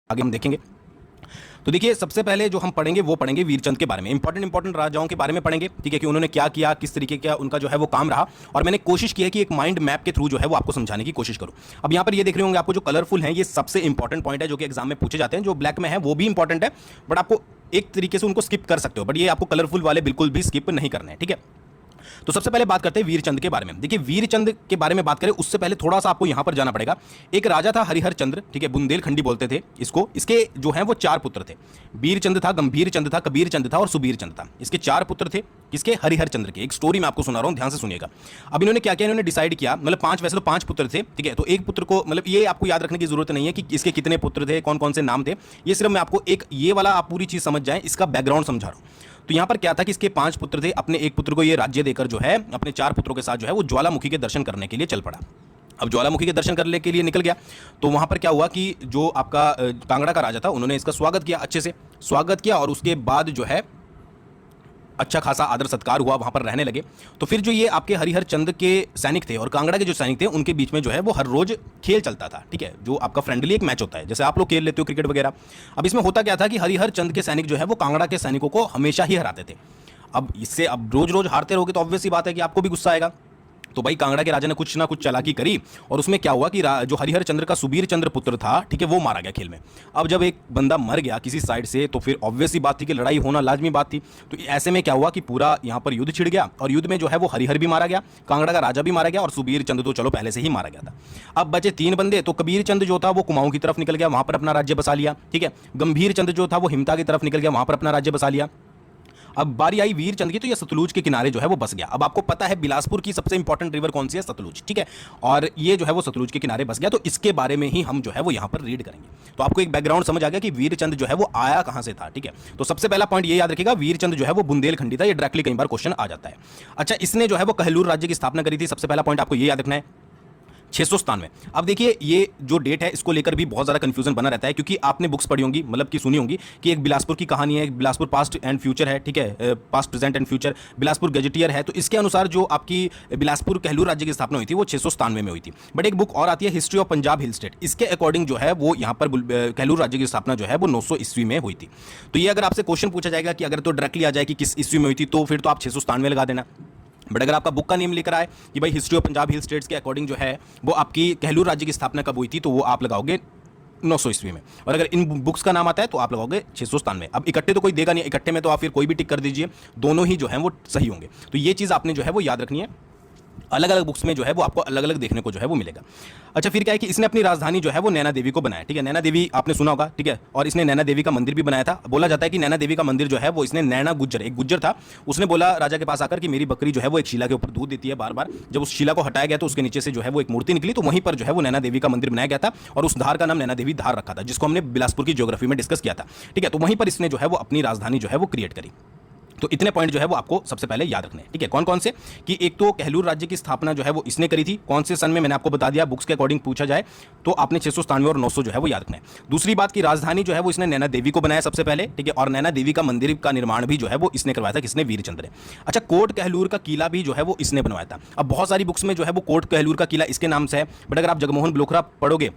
आगे हम देखेंगे। तो देखिए सबसे पहले जो हम पढ़ेंगे वो पढ़ेंगे वीरचंद के बारे में, इंपॉर्टेंट राजाओं के बारे में पढ़ेंगे, ठीक है, कि उन्होंने क्या किया, किस तरीके का उनका जो है वो काम रहा। और मैंने कोशिश की है कि एक माइंड मैप के थ्रू जो है वो आपको समझाने की कोशिश करूं। अब यहां पर ये देख रहे होंगे आपको जो कलरफुल है, ये सबसे इंपॉर्टेंट पॉइंट है जो कि एग्जाम में पूछे जाते हैं। जो ब्लैक में है वो भी इंपॉर्टेंट है, बट आपको एक तरीके से उनको स्किप कर सकते हो, बट ये आपको कलरफुल वाले बिल्कुल भी स्किप नहीं करने हैं, ठीक है। तो सबसे पहले बात करते हैं वीरचंद के बारे में। देखिए वीरचंद के बारे में बात करें उससे पहले थोड़ा सा आपको यहां पर जाना पड़ेगा। एक राजा था हरिहर चंद्र, ठीक है, बुंदेलखंडी बोलते थे इसको। इसके जो हैं वो 4 पुत्र थे। वीरचंद था, गंभीर चंद था, कबीर चंद था और सुबीर चंद था। इसके 4 पुत्र थे। किसके? हरिहर चंद्र के। एक स्टोरी मैं आपको सुना रहा हूं, ध्यान से सुनिएगा। अब इन्होंने क्या किया, इन्होंने डिसाइड किया, मतलब 5, वैसे तो 5 पुत्र थे, ठीक है। तो एक पुत्र को, मतलब ये आपको याद रखने की जरूरत नहीं है कि इसके कितने पुत्र थे, कौन कौन से नाम थे। ये सिर्फ मैं आपको एक ये वाला आप पूरी चीज समझ जाए, इसका बैकग्राउंड समझा रहा हूं। तो यहां पर क्या था कि इसके 5 पुत्र थे। अपने एक पुत्र को ये राज्य देकर जो है अपने 4 पुत्रों के साथ जो है वो ज्वालामुखी के दर्शन करने के लिए चल पड़ा। अब ज्वालामुखी के दर्शन करने के लिए निकल गया, तो वहां पर क्या हुआ कि जो आपका कांगड़ा का राजा था, उन्होंने इसका स्वागत किया, अच्छे से स्वागत किया, और उसके बाद जो है अच्छा खासा आदर सत्कार हुआ, वहां पर रहने लगे। तो फिर जो ये आपके हरिहर चंद के सैनिक थे और कांगड़ा के जो सैनिक थे, उनके बीच में जो है वो हर रोज खेल चलता था, ठीक है, जो आपका फ्रेंडली एक मैच होता है, जैसे आप लोग खेल लेते हो क्रिकेट वगैरह। अब इसमें होता क्या था कि हरिहर चंद के सैनिक जो है वो कांगड़ा के सैनिकों को हमेशा ही हराते थे। अब इससे अब रोज रोज हारते रहोगे तो ऑब्वियस सी बात है कि आपको भी गुस्सा आएगा। तो भाई कांगड़ा के राजा ने कुछ ना कुछ चालाकी करी, और उसमें क्या हुआ कि जो हरिहर चंद्र का सुबीर चंद्र पुत्र था, ठीक है, वो मारा गया खेल में। अब जब एक बंदा मर गया किसी साइड से, तो फिर ऑब्वियस सी बात थी कि लड़ाई होना लाजमी बात थी। तो ऐसे में क्या हुआ कि पूरा यहाँ पर युद्ध छिड़ गया, और युद्ध में जो है वो हरिहर भी मारा गया, कांगड़ा का राजा भी मारा गया, और सुबीर चंद तो चलो पहले से ही मारा गया था। अब बचे 3 बंदे। तो कबीर चंद जो था वो कुमाऊं की तरफ निकल गया, वहां पर अपना राज्य बसा लिया, ठीक है। गंभीर चंद जो था वो हिमता की तरफ निकल गया, वहां पर अपना राज्य बसा लिया। अब बारी आई वीर चंद की, तो ये सतलुज के किनारे जो है वो बस गया। अब आपको पता है बिलासपुर की सबसे इंपॉर्टेंट रिवर कौन सी है? सतलुज, ठीक है। और ये जो है वो सतलुज के किनारे बस गया, तो इसके बारे में ही हम जो है वो यहां पर रीड करेंगे। तो आपको एक बैकग्राउंड समझ आ गया कि वीर चंद जो है वो आया कहां से था, ठीक है। तो सबसे पहला पॉइंट ये याद रखिएगा, वीर चंद जो है वो बुंदेलखंडी था। ये डायरेक्टली कई बार क्वेश्चन आ जाता है। अच्छा, इसने जो है वो कहलूर राज्य की स्थापना करी थी। सबसे पहला पॉइंट आपको ये याद रखना है, 697। अब देखिए ये जो डेट है इसको लेकर भी बहुत ज़्यादा कंफ्यूजन बना रहता है, क्योंकि आपने बुक्स पढ़ी होंगी, मतलब कि सुनी होंगी कि एक बिलासपुर की कहानी है, बिलासपुर पास्ट एंड फ्यूचर है, ठीक है, past present and future, Bilaspur gazetteer है। तो इसके अनुसार जो आपकी बिलासपुर कहलूर राज्य की स्थापना हुई थी वो 697 में हुई थी। बट एक बुक और आती है, history of Punjab hill state, इसके अकॉर्डिंग जो है वो यहाँ पर कहलूर राज्य की स्थापना जो है वो 900 ईस्वी में हुई थी। तो ये अगर आपसे क्वेश्चन पूछा जाएगा कि अगर तो डायरेक्टली आ जाए कि किस ईस्वी में हुई थी, तो फिर तो आप 697 लगा देना। बट अगर आपका बुक का नेम लेकर आए कि भाई history of Punjab hill states के अकॉर्डिंग जो है वो आपकी कहलूर राज्य की स्थापना कब हुई थी, तो वो आप लगाओगे 900 ईस्वी में। और अगर इन बुक्स का नाम आता है तो आप लगाओगे 697। अब इकट्ठे तो कोई देगा नहीं, इकट्ठे में तो आप फिर कोई भी टिक कर दीजिए, दोनों ही जो है वो सही होंगे। तो ये चीज़ आपने जो है वो याद रखनी है। अलग अलग बुक्स में जो है वो आपको अलग अलग देखने को जो है वो मिलेगा। अच्छा, फिर क्या है कि इसने अपनी राजधानी जो है वो नैना देवी को बनाया, ठीक है। नैना देवी आपने सुना होगा, ठीक है। और इसने नैना देवी का मंदिर भी बनाया था। बोला जाता है कि नैना देवी का मंदिर जो है वो इसने नैना गुज्जर, एक गुज्जर था, उसने बोला राजा के पास आकर कि मेरी बकरी जो है वो एक शिला के ऊपर दूध देती है बार बार। जब उस शिला को हटाया गया तो उसके नीचे से जो है वो एक मूर्ति निकली, तो वहीं पर जो है वो नैना देवी का मंदिर बनाया गया था, और उस धार का नाम नैना देवी धार रखा था, जिसको हमने बिलासपुर की ज्योग्राफी में डिस्कस किया था, ठीक है। तो वहीं पर इसने जो है वो अपनी राजधानी जो है वो क्रिएट करी। तो इतने पॉइंट जो है वो आपको सबसे पहले याद रखने हैं, ठीक है। कौन कौन से? कि एक तो कहलूर राज्य की स्थापना जो है वो इसने करी थी, कौन से सन में, मैंने आपको बता दिया। बुक्स के अकॉर्डिंग पूछा जाए तो आपने 697 और 900 जो है वो याद रखना है। दूसरी बात की राजधानी जो है वो इसने नैना देवी को बनाया सबसे पहले, ठीक है। और नैना देवी का मंदिर का निर्माण भी जो है वो इसने करवाया था, किसने? वीरचंद्र ने। अच्छा, कोट कहलूर का किला भी जो है वो इसने बनवाया था। अब बहुत सारी बुक्स में जो है वो कोट कहलूर का किला इसके नाम से है, बट अगर आप जगमोहन बलोखरा पढ़ोगे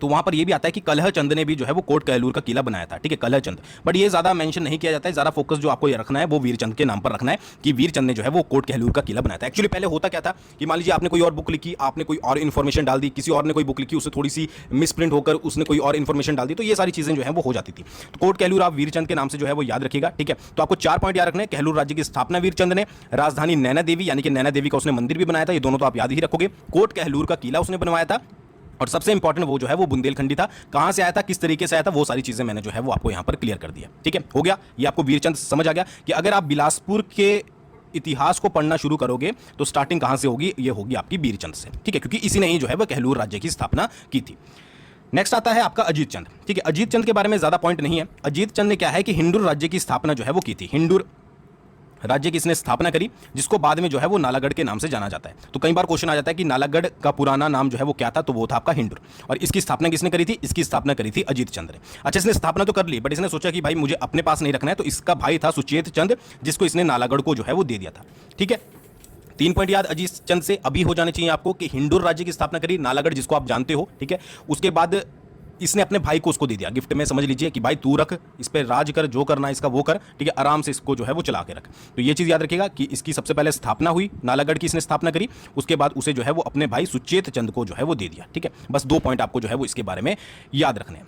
तो वहां पर यह भी आता है कि कलह चंद ने भी जो है वो कोट कहलूर का किला बनाया था, ठीक है, कलह चंद। बट ये ज्यादा मेंशन नहीं किया जाता है, ज्यादा फोकस जो आपको ये रखना है वो वीरचंद के नाम पर रखना है कि वीरचंद ने जो है वो कोट कहलूर का किला बनाया था। एक्चुअली पहले होता क्या था कि मान लीजिए आपने कोई और बुक लिखी, आपने कोई और इन्फॉर्मेशन डाल दी, किसी और ने कोई बुक लिखी, उससे थोड़ी सी मिसप्रिंट होकर उसने कोई और इन्फॉर्मेशन डाल दी, तो ये सारी चीजें जो है वो हो जाती थी। तो कोट कहलूर आप वीरचंद के नाम से जो है वो याद रखिएगा, ठीक है। तो आपको 4 पॉइंट याद रखने हैं। कहलूर राज्य की स्थापना वीरचंद ने, राजधानी नैना देवी यानी कि नैना देवी का उसने मंदिर भी बनाया था, ये दोनों तो आप याद ही रखोगे। कोट कहलूर का किला उसने बनवाया था, और सबसे इंपॉर्टेंट वो जो है वो बुंदेलखंडी था। कहां से आया था, किस तरीके से आया था, वो सारी चीजें मैंने जो है वो आपको यहां पर क्लियर कर दिया, ठीक है। हो गया, ये आपको वीरचंद समझ आ गया कि अगर आप बिलासपुर के इतिहास को पढ़ना शुरू करोगे तो स्टार्टिंग कहां से होगी, ये होगी आपकी वीरचंद से, ठीक है, क्योंकि इसी ने ही जो है वो कहलूर राज्य की स्थापना की थी। नेक्स्ट आता है आपका अजीत चंद, ठीक है। अजीत चंद के बारे में ज्यादा पॉइंट नहीं है। अजीत चंद ने क्या है कि हिंडूर राज्य की स्थापना जो है वो की थी। हिंडूर राज्य की इसने स्थापना करी, जिसको बाद में जो है वो नालागढ़ के नाम से जाना जाता है। तो कई बार क्वेश्चन आ जाता है कि नालागढ़ का पुराना नाम जो है वो क्या था, तो वो था आपका हिंडूर। और इसकी स्थापना किसने करी थी? इसकी स्थापना करी थी अजीत चंद ने। अच्छा, इसने स्थापना तो कर ली, बट इसने सोचा कि भाई मुझे अपने पास नहीं रखना है, तो इसका भाई था सुचेत चंद, जिसको इसने नालागढ़ को जो है वो दे दिया था, ठीक है। 3 पॉइंट याद अजीत चंद से अभी हो जाने चाहिए आपको कि हिंडूर राज्य की स्थापना करी, नालागढ़ जिसको आप जानते हो, ठीक है। उसके बाद इसने अपने भाई को उसको दे दिया गिफ्ट में, समझ लीजिए कि भाई तू रख, इस पर राज कर, जो करना इसका वो कर, ठीक है, आराम से इसको जो है वो चला के रख। तो ये चीज़ याद रखिएगा कि इसकी सबसे पहले स्थापना हुई, नालागढ़ की इसने स्थापना करी, उसके बाद उसे जो है वो अपने भाई सुचेत चंद को जो है वो दे दिया। ठीक है, बस 2 पॉइंट आपको जो है वो इसके बारे में याद रखने हैं।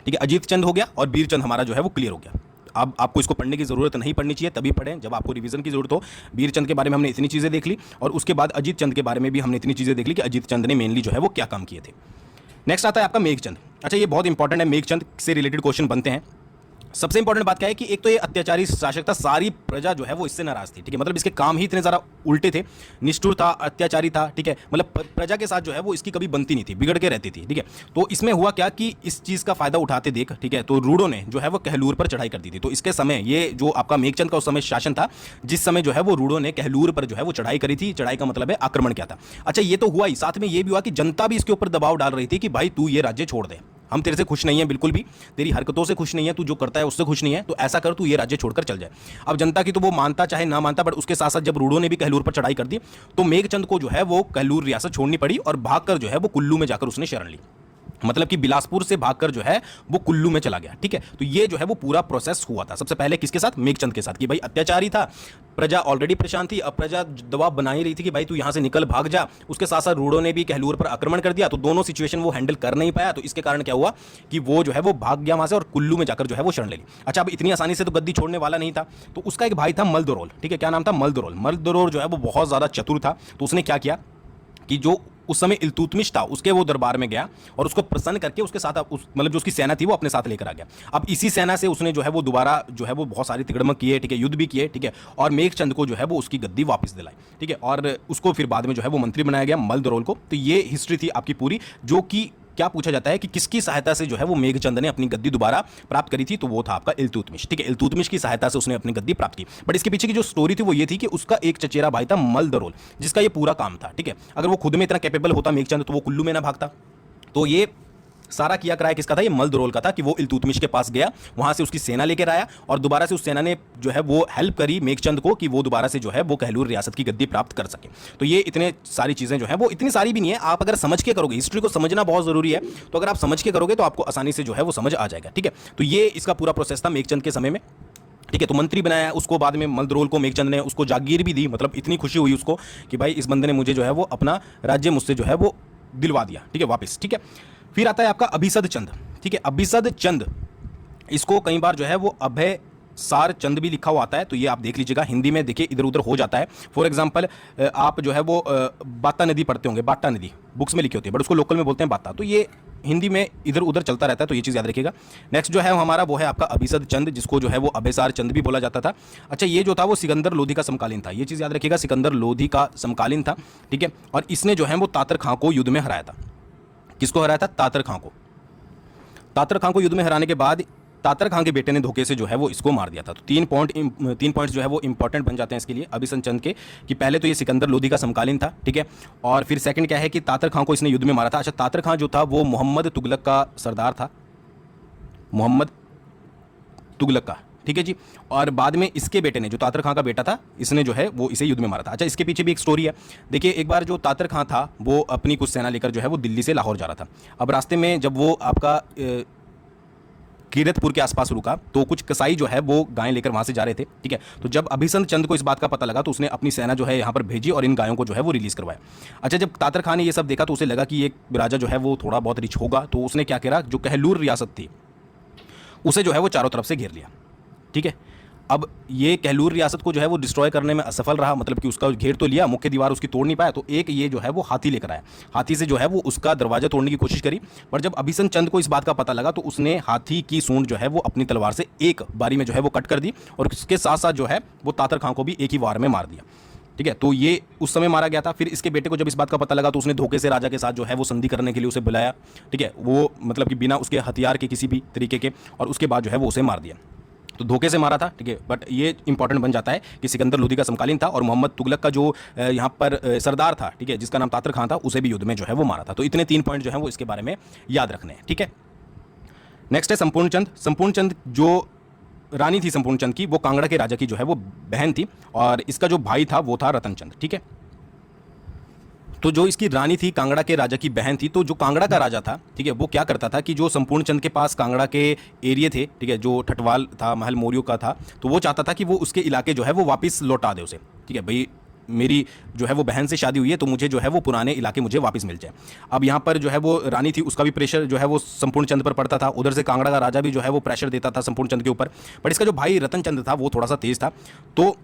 ठीक है, अजीत चंद हो गया और वीर चंद हमारा जो है वो क्लियर हो गया। अब आपको इसको पढ़ने की जरूरत नहीं पड़नी चाहिए, तभी पढ़ें जब आपको रिवीजन की जरूरत हो। वीर चंद के बारे में हमने इतनी चीजें देख ली और उसके बाद अजीत चंद के बारे में भी हमने इतनी चीजें देख ली कि अजीत चंद ने मेनली जो है वो क्या काम किए थे। नेक्स्ट आता है आपका मेघचंद। अच्छा, ये बहुत इंपॉर्टेंट है, मेघचंद से रिलेटेड क्वेश्चन बनते हैं। सबसे इंपॉर्टेंट बात क्या है कि एक तो ये अत्याचारी शासक था, सारी प्रजा जो है वो इससे नाराज थी। ठीक है, मतलब इसके काम ही इतने ज़्यादा उल्टे थे, निष्ठुर था, अत्याचारी था। ठीक है, मतलब प्रजा के साथ जो है वो इसकी कभी बनती नहीं थी, बिगड़ के रहती थी। ठीक है, तो इसमें हुआ क्या कि इस चीज़ का फायदा उठाते देख, ठीक है, तो रूढ़ों ने जो है वो कहलूर पर चढ़ाई कर दी थी। तो इसके समय ये जो आपका मेघचंद का उस समय शासन था, जिस समय जो है वो रूढ़ों ने कहलूर पर जो है वो चढ़ाई करी थी। चढ़ाई का मतलब है आक्रमण किया था। अच्छा, ये तो हुआ ही, साथ में ये भी हुआ कि जनता भी इसके ऊपर दबाव डाल रही थी कि भाई तू ये राज्य छोड़ दे, हम तेरे से खुश नहीं है, बिल्कुल भी तेरी हरकतों से खुश नहीं है, तू जो करता है उससे खुश नहीं है, तो ऐसा कर, तू ये राज्य छोड़कर चल जाए। अब जनता की तो वो मानता चाहे ना मानता, बट उसके साथ साथ जब रूढ़ों ने भी कहलूर पर चढ़ाई कर दी तो मेघचंद को जो है वो कहलूर रियासत छोड़नी पड़ी और भागकर जो है वो कुल्लू में जाकर उसने शरण ली। मतलब कि बिलासपुर से भागकर जो है वो कुल्लू में चला गया। ठीक है, तो ये जो है वो पूरा प्रोसेस हुआ था। सबसे पहले किसके साथ? मेघचंद के साथ, कि भाई अत्याचारी था, प्रजा ऑलरेडी परेशान थी, अब प्रजा दबाव बना ही रही थी कि भाई तू यहां से निकल, भाग जा। उसके साथ साथ रूढ़ों ने भी कहलूर पर आक्रमण कर दिया, तो दोनों सिचुएशन वो हैंडल कर नहीं पाया। तो इसके कारण क्या हुआ कि वो जो है वो भाग गया वहां से और कुल्लू में जाकर जो है वो शरण ले ली। अच्छा, अब इतनी आसानी से तो गद्दी छोड़ने वाला नहीं था, तो उसका एक भाई था मलदरोल। ठीक है, क्या नाम था? मलदरोल। मलदरोल जो है वो बहुत ज्यादा चतुर था, तो उसने क्या किया कि जो उस समय इल्तुतमिश था उसके वो दरबार में गया और उसको प्रसन्न करके उसके साथ मतलब जो उसकी सेना थी वो अपने साथ लेकर आ गया। अब इसी सेना से उसने जो है वो दोबारा जो है वो बहुत सारी तिकड़मक किए, ठीक है, युद्ध भी किए, ठीक है, और मेघचंद को जो है वो उसकी गद्दी वापस दिलाई। ठीक है, और उसको फिर बाद में जो है वो मंत्री बनाया गया, मलदरोल को। तो ये हिस्ट्री थी आपकी पूरी, जो कि क्या पूछा जाता है कि किसकी सहायता से जो है वो मेघचंद ने अपनी गद्दी दोबारा प्राप्त करी थी, तो वो था आपका इल्तुतमिश। ठीक है, इल्तुतमिश की सहायता से उसने अपनी गद्दी प्राप्त की। बट इसके पीछे की जो स्टोरी थी वो ये थी कि उसका एक चचेरा भाई था मलदरोल, जिसका ये पूरा काम था। ठीक है, अगर वो खुद में इतना कैपेबल होता मेघचंद तो वो कुल्लू में ना भागता। तो ये सारा किया कराया किसका था? ये मलदरोल का था, कि वो इल्तुतमिश के पास गया, वहां से उसकी सेना लेकर आया और दोबारा से उस सेना ने जो है वो हेल्प करी मेघचंद को कि वो दोबारा से जो है वो कहलूर रियासत की गद्दी प्राप्त कर सके। तो ये इतने सारी चीजें जो है वो इतनी सारी भी नहीं है, आप अगर समझ के करोगे, हिस्ट्री को समझना बहुत जरूरी है, तो अगर आप समझ के करोगे तो आपको आसानी से जो है वो समझ आ जाएगा। ठीक है, तो ये इसका पूरा प्रोसेस था मेघचंद के समय में। ठीक है, तो मंत्री बनाया उसको, बाद में मलदरोल को मेघचंद ने उसको जागीर भी दी, मतलब इतनी खुशी हुई उसको कि भाई इस बंदे ने मुझे जो है वो अपना राज्य मुझसे जो है वो दिलवा दिया। ठीक है, वापस। ठीक है, फिर आता है आपका अभिसद चंद। ठीक है, अभिसद चंद, इसको कई बार जो है वो अभय सार चंद भी लिखा हुआ आता है, तो ये आप देख लीजिएगा, हिंदी में देखिए इधर उधर हो जाता है। फॉर एग्जांपल आप जो है वो बाता नदी पढ़ते होंगे, बाटा नदी बुक्स में लिखी होती है, बट उसको लोकल में बोलते हैं बाता, तो ये हिंदी में इधर उधर चलता रहता है, तो ये चीज़ याद रखिएगा। नेक्स्ट जो है हमारा वो है आपका अभिसद चंद, जिसको जो है वो अभयसार चंद भी बोला जाता था। अच्छा, ये जो था वो सिकंदर लोधी का समकालीन था, ये चीज़ याद रखिएगा, सिकंदर लोधी का समकालीन था। ठीक है, और इसने जो है वो तातर खां को युद्ध में हराया था। किसको हराया था? तातर खां को। तातर खां को युद्ध में हराने के बाद तातर खां के बेटे ने धोखे से जो है वो इसको मार दिया था। तो 3 पॉइंट्स जो है वो इंपॉर्टेंट बन जाते हैं इसके लिए अभिसद चंद के, कि पहले तो ये सिकंदर लोधी का समकालीन था। ठीक है, और फिर सेकंड क्या है कि तातर खां को इसने युद्ध में मारा था। अच्छा, तातर खां जो था वो मोहम्मद तुगलक का सरदार था, मोहम्मद तुगलक का। ठीक है जी, और बाद में इसके बेटे ने, जो तातर खां का बेटा था, इसने जो है वो इसे युद्ध में मारा था। अच्छा, इसके पीछे भी एक स्टोरी है। देखिए, एक बार जो तातर खां था वो अपनी कुछ सेना लेकर जो है वो दिल्ली से लाहौर जा रहा था। अब रास्ते में जब वो आपका कीरतपुर के आसपास रुका, तो कुछ कसाई जो है वो गायें लेकर वहां से जा रहे थे। ठीक है, तो जब अभिसंत चंद को इस बात का पता लगा तो उसने अपनी सेना जो है यहाँ पर भेजी और इन गायों को जो है वो रिलीज करवाया। अच्छा, जब तातर खान ने ये सब देखा तो उसे लगा कि ये राजा जो है वो थोड़ा बहुत रिच होगा, तो उसने क्या करा, जो कहलूर रियासत थी उसे जो है वो चारों तरफ से घेर लिया। ठीक है, अब ये कहलूर रियासत को जो है वो डिस्ट्रॉय करने में असफल रहा, मतलब कि उसका घेर तो लिया, मुख्य दीवार उसकी तोड़ नहीं पाया, तो एक ये जो है वो हाथी लेकर आया, हाथी से जो है वो उसका दरवाजा तोड़ने की कोशिश करी। पर जब अभिसंत चंद को इस बात का पता लगा तो उसने हाथी की सूंड जो है वो अपनी तलवार से एक बारी में जो है वो कट कर दी और उसके साथ साथ जो है वो तातर खां को भी एक ही वार में मार दिया। ठीक है, तो ये उस समय मारा गया था। फिर इसके बेटे को जब इस बात का पता लगा तो उसने धोखे से राजा के साथ जो है वो संधि करने के लिए उसे बुलाया। ठीक है, वो मतलब कि बिना उसके हथियार के किसी भी तरीके के, और उसके बाद जो है वो उसे मार दिया। तो धोखे से मारा था। ठीक है, बट ये इंपॉर्टेंट बन जाता है कि सिकंदर लोधी का समकालीन था और मोहम्मद तुगलक का जो यहाँ पर सरदार था, ठीक है, जिसका नाम तातर खां था, उसे भी युद्ध में जो है वो मारा था। तो इतने 3 पॉइंट जो है वो इसके बारे में याद रखने हैं। ठीक है, नेक्स्ट है संपूर्ण चंद। संपूर्ण चंद जो रानी थी संपूर्ण चंद की, वो कांगड़ा के राजा की जो है वो बहन थी और इसका जो भाई था वो था रतन चंद। ठीक है, तो जो इसकी रानी थी कांगड़ा के राजा की बहन थी, तो जो कांगड़ा का राजा था, ठीक है, वो क्या करता था कि जो संपूर्ण चंद के पास कांगड़ा के एरिया थे, ठीक है, जो ठटवाल था, महल मौर्यों का था, तो वो चाहता था कि वो उसके इलाके जो है वो वापस लौटा दे उसे। ठीक है भाई, मेरी जो है वो बहन से शादी हुई है, तो मुझे जो है वो पुराने इलाके मुझे वापस मिल जाए। अब यहाँ पर जो है वो रानी थी, उसका भी प्रेशर जो है वो संपूर्ण चंद पर पड़ता था, उधर से कांगड़ा का राजा भी जो है वो प्रेशर देता था संपूर्ण चंद के ऊपर। बट इसका जो भाई रतन चंद था वो थोड़ा सा तेज था। तो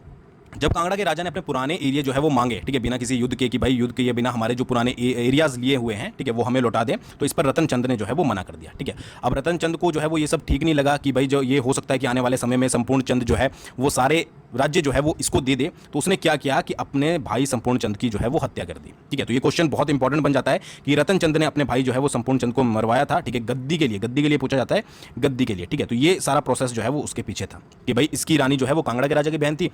जब कांगड़ा के राजा ने अपने पुराने एरिया जो है वो मांगे, ठीक है, बिना किसी युद्ध के, कि भाई युद्ध के बिना हमारे जो पुराने एरियाज लिए हुए हैं, ठीक है, वो हमें लौटा दें, तो इस पर रतन चंद ने जो है वो मना कर दिया। ठीक है, अब रतन चंद को जो है वो ये सब ठीक नहीं लगा कि भाई जो ये हो सकता है कि आने वाले समय में संपूर्ण चंद जो है वो सारे राज्य जो है वो इसको दे दे। तो उसने क्या किया कि अपने भाई संपूर्ण चंद की जो है वो हत्या कर दी। ठीक है, तो ये क्वेश्चन बहुत इंपॉर्टेंट बन जाता है कि रतन चंद ने अपने भाई जो है वो संपूर्ण चंद को मरवाया था। ठीक है, गद्दी के लिए पूछा जाता है, गद्दी के लिए। ठीक है, तो ये सारा प्रोसेस जो है वो उसके पीछे था कि भाई इसकी रानी जो है वो कांगड़ा के राजा की बहन थी,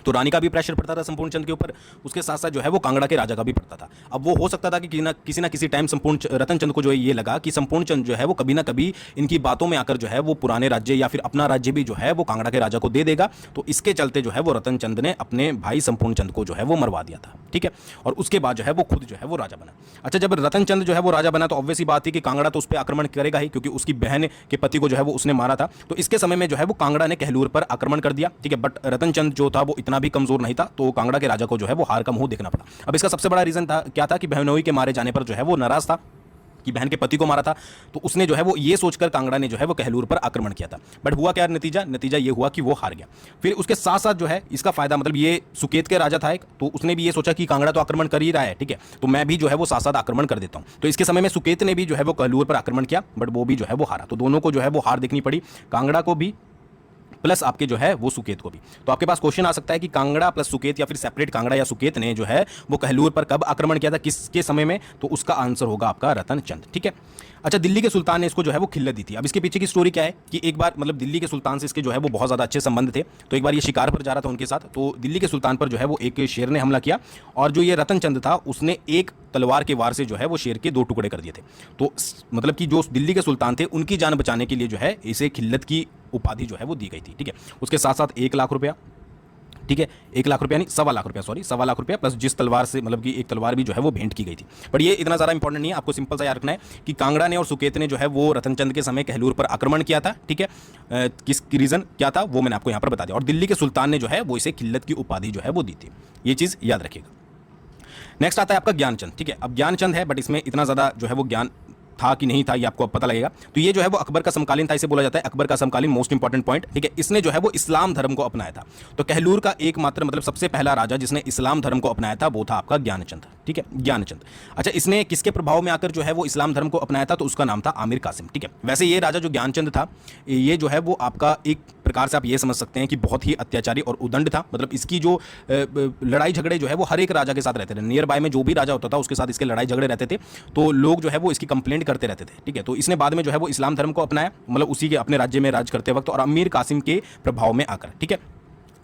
तो रानी का भी प्रेशर पड़ता था संपूर्ण चंद के ऊपर, उसके साथ साथ जो है वो कांगड़ा के राजा का भी पड़ता था। अब वो हो सकता था कि किसी ना किसी टाइम संपूर्ण रतन चंद को जो है ये लगा कि संपूर्ण चंद जो है वो कभी ना कभी इनकी बातों में आकर जो है वो पुराने राज्य या फिर अपना राज्य भी जो है वो कांगड़ा के राजा को दे देगा। तो इसके चलते जो है वो रतन चंद ने अपने भाई संपूर्ण चंद को जो है वो मरवा दिया था। ठीक है, और उसके बाद जो है वो खुद जो है वो राजा बना। अच्छा, जब रतन चंद जो है वो राजा बना तो ऑब्वियसली बात थी कि कांगड़ा तो उस पर आक्रमण करेगा ही, क्योंकि उसकी बहन के पति को जो है वो उसने मारा था। तो इसके समय में जो है वो कांगड़ा ने कहलूर पर आक्रमण कर दिया। ठीक है, बट रतन चंद जो था वो इतना भी कमजोर नहीं था, तो कांगड़ा के राजा को जो है वो हार का मुंह देखना पड़ा। अब इसका सबसे बड़ा रीजन था क्या था कि बहनोई के मारे जाने पर जो है वो नाराज था कि बहन के पति को मारा था, तो उसने जो है वो ये सोचकर कांगड़ा ने जो है वो कहलूर पर आक्रमण किया था। बट हुआ क्या नतीजा ये हुआ कि वो हार गया। फिर उसके साथ साथ जो है इसका फायदा, मतलब ये सुकेत के राजा था एक, तो उसने भी ये सोचा कि कांगड़ा तो आक्रमण कर ही रहा है, ठीक है, तो मैं भी जो है वो साथ साथ आक्रमण कर देता हूं। तो इसके समय में सुकेत ने भी जो है वो कहलूर पर आक्रमण किया, बट वो भी जो है वो हारा। तो दोनों को जो है वो हार देखनी पड़ी, कांगड़ा को भी प्लस आपके जो है वो सुकेत को भी। तो आपके पास क्वेश्चन आ सकता है कि कांगड़ा प्लस सुकेत या फिर सेपरेट कांगड़ा या सुकेत ने जो है वो कहलूर पर कब आक्रमण किया था, किसके समय में, तो उसका आंसर होगा आपका रतन चंद। ठीक है, अच्छा, दिल्ली के सुल्तान ने इसको जो है वो खिल्लत दी थी। अब इसके पीछे की स्टोरी क्या है कि एक बार मतलब दिल्ली के सुल्तान से इसके जो है वो बहुत ज़्यादा अच्छे संबंध थे। तो एक बार ये शिकार पर जा रहा था उनके साथ, तो दिल्ली के सुल्तान पर जो है वो एक शेर ने हमला किया, और जो ये रतन चंद था उसने एक तलवार के वार से जो है वो शेर के 2 टुकड़े कर दिए थे। तो मतलब कि जो दिल्ली के सुल्तान थे उनकी जान बचाने के लिए जो है इसे खिल्लत की उपाधि जो है वो दी गई थी। ठीक है, उसके साथ साथ 1 लाख रुपया, ठीक है, 1 लाख रुपया नहीं, 1.25 लाख रुपया, सॉरी 1.25 लाख रुपया, प्लस जिस तलवार से मतलब कि एक तलवार भी जो है वो भेंट की गई थी। पर ये इतना ज़्यादा इंपॉर्टेंट नहीं है, आपको सिंपल सा याद रखना है कि कांगड़ा ने और सुकेत ने जो है वो रतन चंद के समय कहलूर पर आक्रमण किया था। ठीक है, किस रीज़न क्या था वो मैंने आपको यहाँ पर बता दिया, और दिल्ली के सुल्तान ने जो है वो इसे खिल्लत की उपाधि जो है वो दी थी। ये चीज़ याद रखिएगा। नेक्स्ट आता है आपका ज्ञानचंद। ठीक है, अब ज्ञानचंद है, बट इसमें इतना ज़्यादा जो है वो ज्ञान था कि नहीं था ये आपको अब पता लगेगा। तो ये जो है वो अकबर का समकालीन था, इसे बोला जाता है अकबर का समकालीन, मोस्ट इंपॉर्टेंट पॉइंट। ठीक है, इसने जो है वो इस्लाम धर्म को अपनाया था। तो कहलूर का एकमात्र मतलब सबसे पहला राजा जिसने इस्लाम धर्म को अपनाया था वो था आपका ज्ञानचंद। ठीक है, ज्ञानचंद। अच्छा, इसने किसके प्रभाव में आकर जो है वो इस्लाम धर्म को अपनाया था, तो उसका नाम था आमिर कासिम। ठीक है, वैसे ये राजा जो ज्ञानचंद था, ये जो है वो आपका एक प्रकार से आप ये समझ सकते हैं कि बहुत ही अत्याचारी और उदंड था। मतलब इसकी जो लड़ाई झगड़े जो है वो हर एक राजा के साथ रहते थे, नियर बाय में जो भी राजा होता था उसके साथ इसके लड़ाई झगड़े रहते थे, तो लोग जो है वो इसकी कंप्लेंट करते रहते थे। ठीक है, तो इसने बाद में जो है वो इस्लाम धर्म को अपनाया, मतलब उसी के अपने राज्य में राज करते वक्त और अमीर कासिम के प्रभाव में आकर। ठीक है,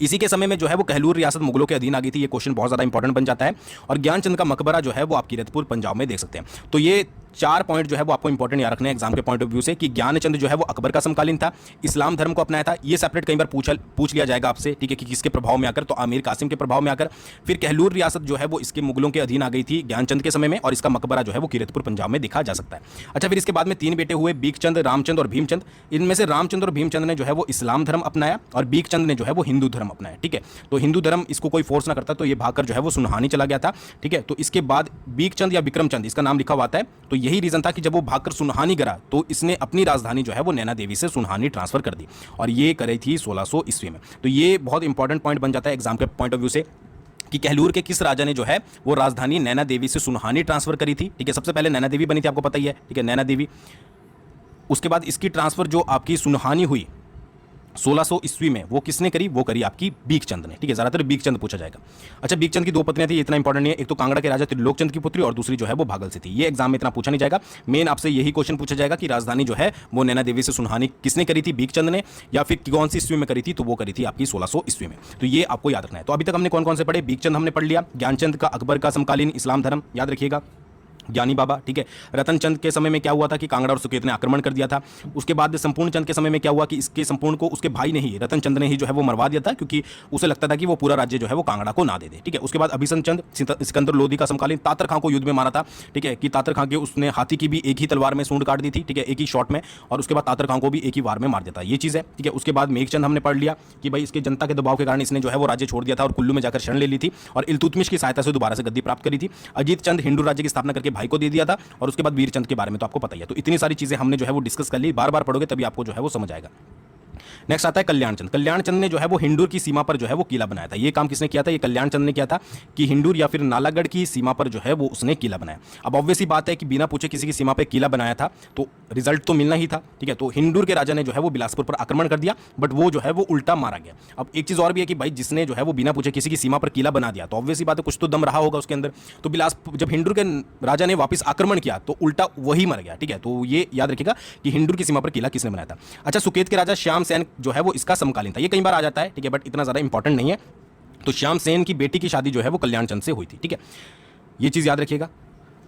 इसी के समय में जो है वो कहलूर रियासत मुगलों के अधीन आ गई थी। ये क्वेश्चन बहुत ज़्यादा इंपॉर्टेंट बन जाता है। और ज्ञानचंद का मकबरा जो है वो आप कीरतपुर पंजाब में देख सकते हैं। तो ये 4 पॉइंट जो है वो आपको इंपॉर्टेंट याद रखने हैं एग्जाम के पॉइंट ऑफ व्यू से, कि ज्ञानचंद जो है वो अकबर का समकालीन था, इस्लाम धर्म को अपनाया था, ये सेपरेट कई बार पूछ लिया जाएगा आपसे। ठीक है, कि किसके प्रभाव में आकर, तो आमिर कासिम के प्रभाव में आकर। फिर कहलूर रियासत जो है वो इसके मुगलों के अधीन आ गई थी ज्ञानचंद के समय में, और इसका मकबरा जो है वो कीरतपुर पंजाब में देखा जा सकता है। अच्छा, फिर इसके बाद में 3 बेटे हुए, बीकचंद, रामचंद और भीमचंद। इनमें से रामचंद और भीमचंद ने जो है वो इस्लाम धर्म अपनाया और बीकचंद ने जो है वो हिंदू धर्म अपनाया। ठीक है, तो हिंदू धर्म इसको कोई फोर्स ना करता, तो ये भागकर जो है वो सुनहानी चला गया था। ठीक है, तो इसके बाद बीकचंद या विक्रमचंद इसका नाम लिखा हुआ आता है, तो यही रीजन था कि जब वो भागकर सुनहानी करा तो इसने अपनी राजधानी जो है वो नैना देवी से सुनहानी ट्रांसफर कर दी, और ये करी थी 1600 ईस्वी में। तो ये बहुत इंपॉर्टेंट पॉइंट बन जाता है एग्जाम के पॉइंट ऑफ व्यू से कि कहलूर के किस राजा ने जो है वो राजधानी नैना देवी से सुनहानी ट्रांसफर करी थी। ठीक है, सबसे पहले नैना देवी बनी थी, आपको पता ही है। ठीक है, नैना देवी, उसके बाद इसकी ट्रांसफर जो आपकी सुनहानी हुई 1600 ईस्वी में, वो किसने करी, वो करी आपकी बीकचंद ने। ठीक है, ज़्यादातर बीकचंद पूछा जाएगा। अच्छा, बीकचंद की 2 पत्नियां थी, इतना इंपॉर्टेंट नहीं है, एक तो कांगड़ा के राजा त्रिलोकचंद की पुत्री और दूसरी जो है वो भागल से थी। ये एग्जाम में इतना पूछा नहीं जाएगा। मेन आपसे यही क्वेश्चन पूछा जाएगा कि राजधानी जो है वो नैना देवी से सुनहानी किसने करी थी, बीकचंद ने, या फिर कौन सी ईस्वी में करी थी, तो वो करी थी आपकी 1600 ईस्वी में। तो ये आपको याद रखना है। तो अभी तक हमने कौन कौन से पढ़े, बीकचंद हमने पढ़ लिया, ज्ञानचंद का अकबर का समकालीन इस्लाम धर्म याद रखिएगा, ज्ञानी बाबा, ठीक है। रतन चंद के समय में क्या हुआ था कि कांगड़ा और सुकेत ने आक्रमण कर दिया था। उसके बाद संपूर्ण चंद के समय में क्या हुआ कि इसके संपूर्ण को उसके भाई ने ही, रतन चंद ने ही जो है वो मरवा दिया था, क्योंकि उसे लगता था कि वो पूरा राज्य जो है वो कांगड़ा को ना दे दे, ठीक है। उसके बाद अभिसंत चंद, सिकंदर लोधी का समकालीन, तातर खां को युद्ध में मारा था, ठीक है, कि तातर खां के उसने हाथी की भी एक ही तलवार में सूंड काट दी थी, ठीक है, एक ही शॉट में, और उसके बाद तातर खां को भी एक ही वार में मार देता, ये चीज़ है, ठीक है। उसके बाद मेघचंद हमने पढ़ लिया कि भाई इसके जनता के दबाव के कारण इसने जो है वो राज्य छोड़ दिया था और कुल्लू में जाकर शरण ले ली थी और इल्तुतमिश की सहायता से दोबारा से गद्दी प्राप्त करी थी। अजीत चंद हिंदू राज्य की स्थापना करके भाई को दे दिया था, और उसके बाद वीरचंद के बारे में तो आपको पता ही है। तो इतनी सारी चीजें हमने जो है वो डिस्कस कर ली, बार बार पढ़ोगे तभी आपको जो है वो समझ आएगा। नेक्स्ट आता है कल्याण चंद। कल्याण चंद ने जो है वो हिंदूर की सीमा पर जो है वो किला बनाया था। ये काम किसने किया था? ये कल्याण चंद ने किया था कि हिंदूर या फिर नालागढ़ की सीमा पर जो है वो उसने किला बनाया। अब ऑब्वियस ही बात है कि बिना पूछे किसी की सीमा पर किला बनाया था तो रिजल्ट तो मिलना ही था, ठीक है। तो हिंदूर के राजा ने जो है वो बिलासपुर पर आक्रमण कर दिया, बट वो जो है वो उल्टा मारा गया। अब एक चीज और भी है कि भाई जिसने जो है वो बिना पूछे किसी की सीमा पर किला बना दिया तो ऑब्वियस ही बात है कुछ तो दम रहा होगा उसके अंदर। तो बिलासपुर जब हिंदूर के राजा ने वापस आक्रमण किया तो उल्टा वही मर गया, ठीक है। तो ये याद रखिएगा कि हिंदूर की सीमा पर किला किसने बनाया था। अच्छा, सुकेत के राजा श्याम सेन जो है वो इसका समकालीन था। ये कई बार आ जाता है, ठीक है, बट इतना ज्यादा इंपॉर्टेंट नहीं है। तो श्याम सेन की बेटी की शादी जो है वो कल्याण चंद से हुई थी, ठीक है, ये चीज याद रखिएगा।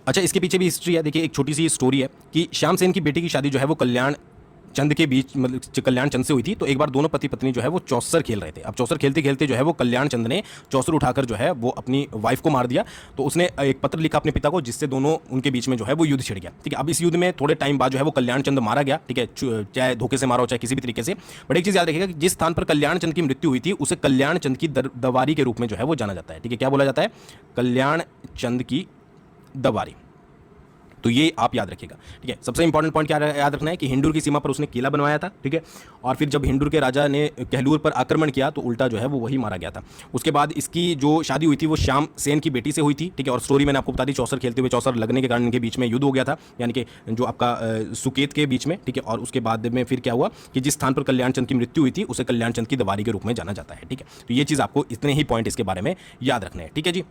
अच्छा, इसके पीछे भी हिस्ट्री है, देखिए एक छोटी सी स्टोरी है कि श्याम सेन की बेटी की शादी जो है वो कल्याण चंद के बीच, मतलब कल्याण चंद से हुई थी। तो एक बार दोनों पति पत्नी जो है वो चौसर खेल रहे थे। अब चौसर खेलते खेलते जो है वो कल्याण चंद ने चौसर उठाकर जो है वो अपनी वाइफ को मार दिया। तो उसने एक पत्र लिखा अपने पिता को, जिससे दोनों उनके बीच में जो है वो युद्ध छिड़ गया, ठीक है। अब इस युद्ध में थोड़े टाइम बाद जो है वो कल्याण चंद मारा गया, ठीक है, चाहे धोखे से मारा हो चाहे किसी भी तरीके से। बट एक चीज याद रखिएगा कि जिस स्थान पर कल्याण चंद की मृत्यु हुई थी उसे कल्याण चंद की दवारी के रूप में जो है वो जाना जाता है, ठीक है। क्या बोला जाता है? कल्याण चंद की दवारी। तो ये आप याद रखिएगा, ठीक है। सबसे इंपॉर्टेंट पॉइंट क्या याद रखना है कि हिंदूर की सीमा पर उसने किला बनवाया था, ठीक है। और फिर जब हिंदूर के राजा ने कहलूर पर आक्रमण किया तो उल्टा जो है वो वही मारा गया था। उसके बाद इसकी जो शादी हुई थी वो श्याम सेन की बेटी से हुई थी, ठीक है। और स्टोरी मैंने आपको बता दी, चौसर खेलते हुए चौसर लगने के कारण इनके बीच में युद्ध हो गया था, यानी कि जो आपका सुकेत के बीच में, ठीक है। और उसके बाद में फिर क्या हुआ कि जिस स्थान पर कल्याण चंद की मृत्यु हुई थी उसे कल्याण चंद की दवारी के रूप में जाना जाता है, ठीक है। तो ये चीज़ आपको इतने ही पॉइंट इसके बारे में याद रखने हैं, ठीक है जी।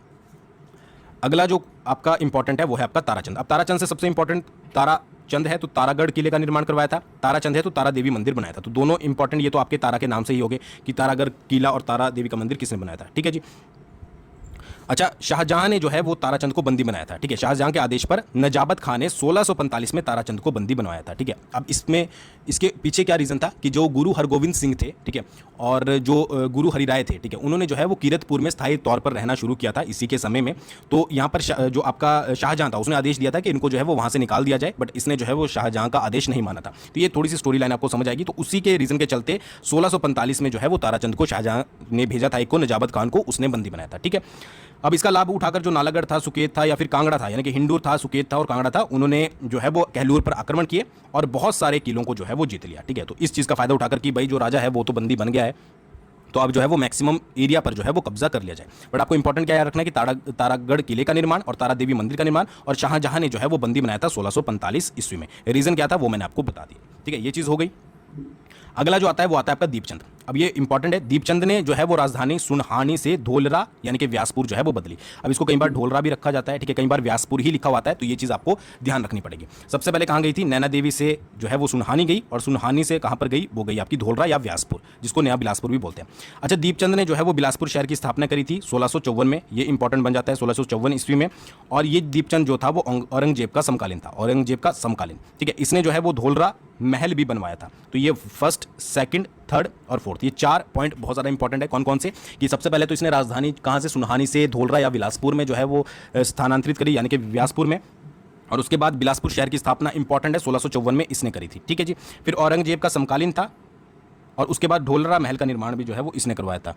अगला जो आपका इंपॉर्टेंट है वो है आपका ताराचंद। अब ताराचंद से सबसे इंपॉर्टेंट ताराचंद है तो तारागढ़ किले का निर्माण करवाया था, ताराचंद है तो तारा देवी मंदिर बनाया था। तो दोनों इंपॉर्टेंट ये तो आपके तारा के नाम से ही होंगे कि तारागढ़ किला और तारा देवी का मंदिर किसने बनाया था, ठीक है जी। अच्छा, शाहजहां ने जो है वो ताराचंद को बंदी बनाया था, ठीक है। शाहजहां के आदेश पर नजाबत खान ने 1645 में ताराचंद को बंदी बनवाया था, ठीक है। अब इसमें इसके पीछे क्या रीज़न था कि जो गुरु हरगोविंद सिंह थे, ठीक है, और जो गुरु हरिराय थे, ठीक है, उन्होंने जो है वो कीरतपुर में स्थायी तौर पर रहना शुरू किया था इसी के समय में। तो यहाँ पर जो आपका शाहजहां था उसने आदेश दिया था कि इनको जो है वो वहाँ से निकाल दिया जाए, बट इसने जो है वो शाहजहां का आदेश नहीं माना था। तो ये थोड़ी सी स्टोरी लाइन आपको समझ आएगी। तो उसी के रीज़न के चलते 1645 में जो है वो ताराचंद को शाहजहां ने भेजा था, एक को नजाबत खान को, उसने बंदी बनाया था, ठीक है। अब इसका लाभ उठाकर जो नालागढ़ था, सुकेत था या फिर कांगड़ा था, यानी कि हिंदूर था, सुकेत था और कांगड़ा था, उन्होंने जो है वो कहलूर पर आक्रमण किए और बहुत सारे किलों को जो है वो जीत लिया, ठीक है। तो इस चीज़ का फायदा उठाकर कि भाई जो राजा है वो तो बंदी बन गया है, तो अब जो है वो मैक्सिमम एरिया पर जो है वो कब्जा कर लिया जाए। बट आपको इंपॉर्टेंट क्या याद रखना है कि तारागढ़ किले का निर्माण और तारा देवी मंदिर का निर्माण और शाहजहां ने जो है वो बंदी बनाया था 1645 ईस्वी में। रीजन क्या था वो मैंने आपको बता दिया, ठीक है, ये चीज़ हो गई। अगला जो आता है वो आता है आपका दीपचंद। अब ये इंपॉर्टेंट है, दीपचंद ने जो है वो राजधानी सुनहानी से धोलरा यानी कि व्यासपुर जो है वो बदली। अब इसको कई बार ढोलरा भी रखा जाता है, ठीक है, कई बार व्यासपुर ही लिखा हुआ आता है, तो ये चीज़ आपको ध्यान रखनी पड़ेगी। सबसे पहले कहाँ गई थी? नैना देवी से जो है वो सुनहानी गई और सुनहानी से कहाँ पर गई? वो गई आपकी धोलरा या व्यासपुर, जिसको नया बिलासपुर भी बोलते हैं। अच्छा, दीपचंद ने जो है वो बिलासपुर शहर की स्थापना करी थी 1654 में, ये इंपॉर्टेंट बन जाता है 1654 ईस्वी में। और ये दीपचंद जो था वो औरंगजेब का समकालीन था, औरंगजेब का समकालीन, ठीक है। इसने जो है वो धोलरा महल भी बनवाया था। तो ये फर्स्ट, सेकंड, थर्ड और फोर्थ, ये 4 पॉइंट बहुत ज़्यादा इंपॉर्टेंट है। कौन कौन से? कि सबसे पहले तो इसने राजधानी कहाँ से? सुनहानी से धोलरा या बिलासपुर में जो है वो स्थानांतरित करी, यानी कि व्यासपुर में। और उसके बाद बिलासपुर शहर की स्थापना इंपॉर्टेंट है 1654 में इसने करी थी, ठीक है जी। फिर औरंगजेब का समकालीन था और उसके बाद ढोलरा महल का निर्माण भी जो है वो इसने करवाया था।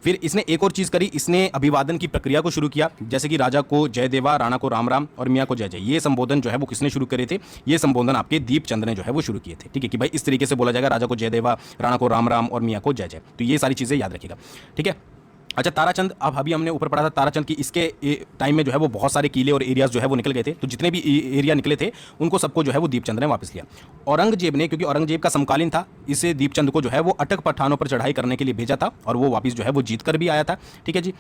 फिर इसने एक और चीज़ करी, इसने अभिवादन की प्रक्रिया को शुरू किया, जैसे कि राजा को जय देवा, राणा को राम राम और मियाँ को जय जय। ये संबोधन जो है वो किसने शुरू करे थे? ये संबोधन आपके दीपचंद ने जो है वो शुरू किए थे, ठीक है, कि भाई इस तरीके से बोला जाएगा, राजा को जय देवा, राणा को राम राम और मियाँ को जय जय। तो ये सारी चीज़ें याद रखिएगा, ठीक है। अच्छा, ताराचंद, अब अभी हमने ऊपर पढ़ा था ताराचंद की इसके टाइम में जो है वो बहुत सारे किले और एरियाज जो है वो निकल गए थे। तो जितने भी एरिया निकले थे उनको सबको जो है वो दीपचंद ने वापस लिया। औरंगजेब ने, क्योंकि औरंगजेब का समकालीन था, इसे दीपचंद को जो है वो अटक पठानों पर चढ़ाई करने के लिए भेजा था और वो वापस जो है वो जीत कर भी आया था, ठीक है जी।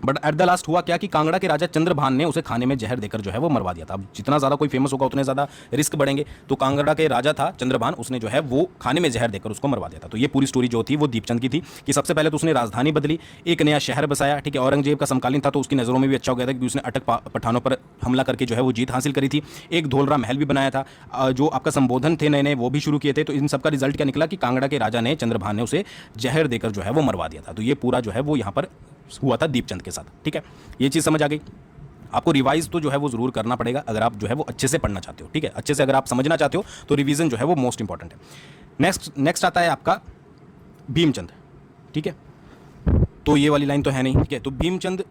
बट एट द लास्ट हुआ क्या कि कांगड़ा के राजा चंद्रभान ने उसे खाने में जहर देकर जो है वो मरवा दिया था। अब जितना ज़्यादा कोई फेमस होगा उतने ज़्यादा रिस्क बढ़ेंगे, तो कांगड़ा के राजा था चंद्रभान, उसने जो है वो खाने में जहर देकर उसको मरवा दिया था। तो ये पूरी स्टोरी जो थी वो दीपचंद की थी कि सबसे पहले तो उसने राजधानी बदली, एक नया शहर बसाया, ठीक है। औरंगजेब का समकालीन था तो उसकी नज़रों में भी अच्छा हो गया था क्योंकि उसने अटक पठानों पर हमला करके जो है वो जीत हासिल करी थी। एक धोलरा महल भी बनाया था, जो आपका संबोधन थे नए नए वो भी शुरू किए थे। तो इन सबका रिजल्ट क्या निकला कि कांगड़ा के राजा ने चंद्रभान ने उसे जहर देकर जो है वो मरवा दिया था। तो ये पूरा जो है वो यहाँ पर हुआ था दीपचंद के साथ, ठीक है। ये चीज़ समझ आ गई। आपको रिवाइज तो जो है वो जरूर करना पड़ेगा अगर आप जो है वो अच्छे से पढ़ना चाहते हो, ठीक है। अच्छे से अगर आप समझना चाहते हो तो रिवीजन जो है वो मोस्ट इंपॉर्टेंट है। नेक्स्ट आता है आपका भीमचंद, ठीक है। तो ये वाली लाइन तो है नहीं, ठीक है। तो भीमचंद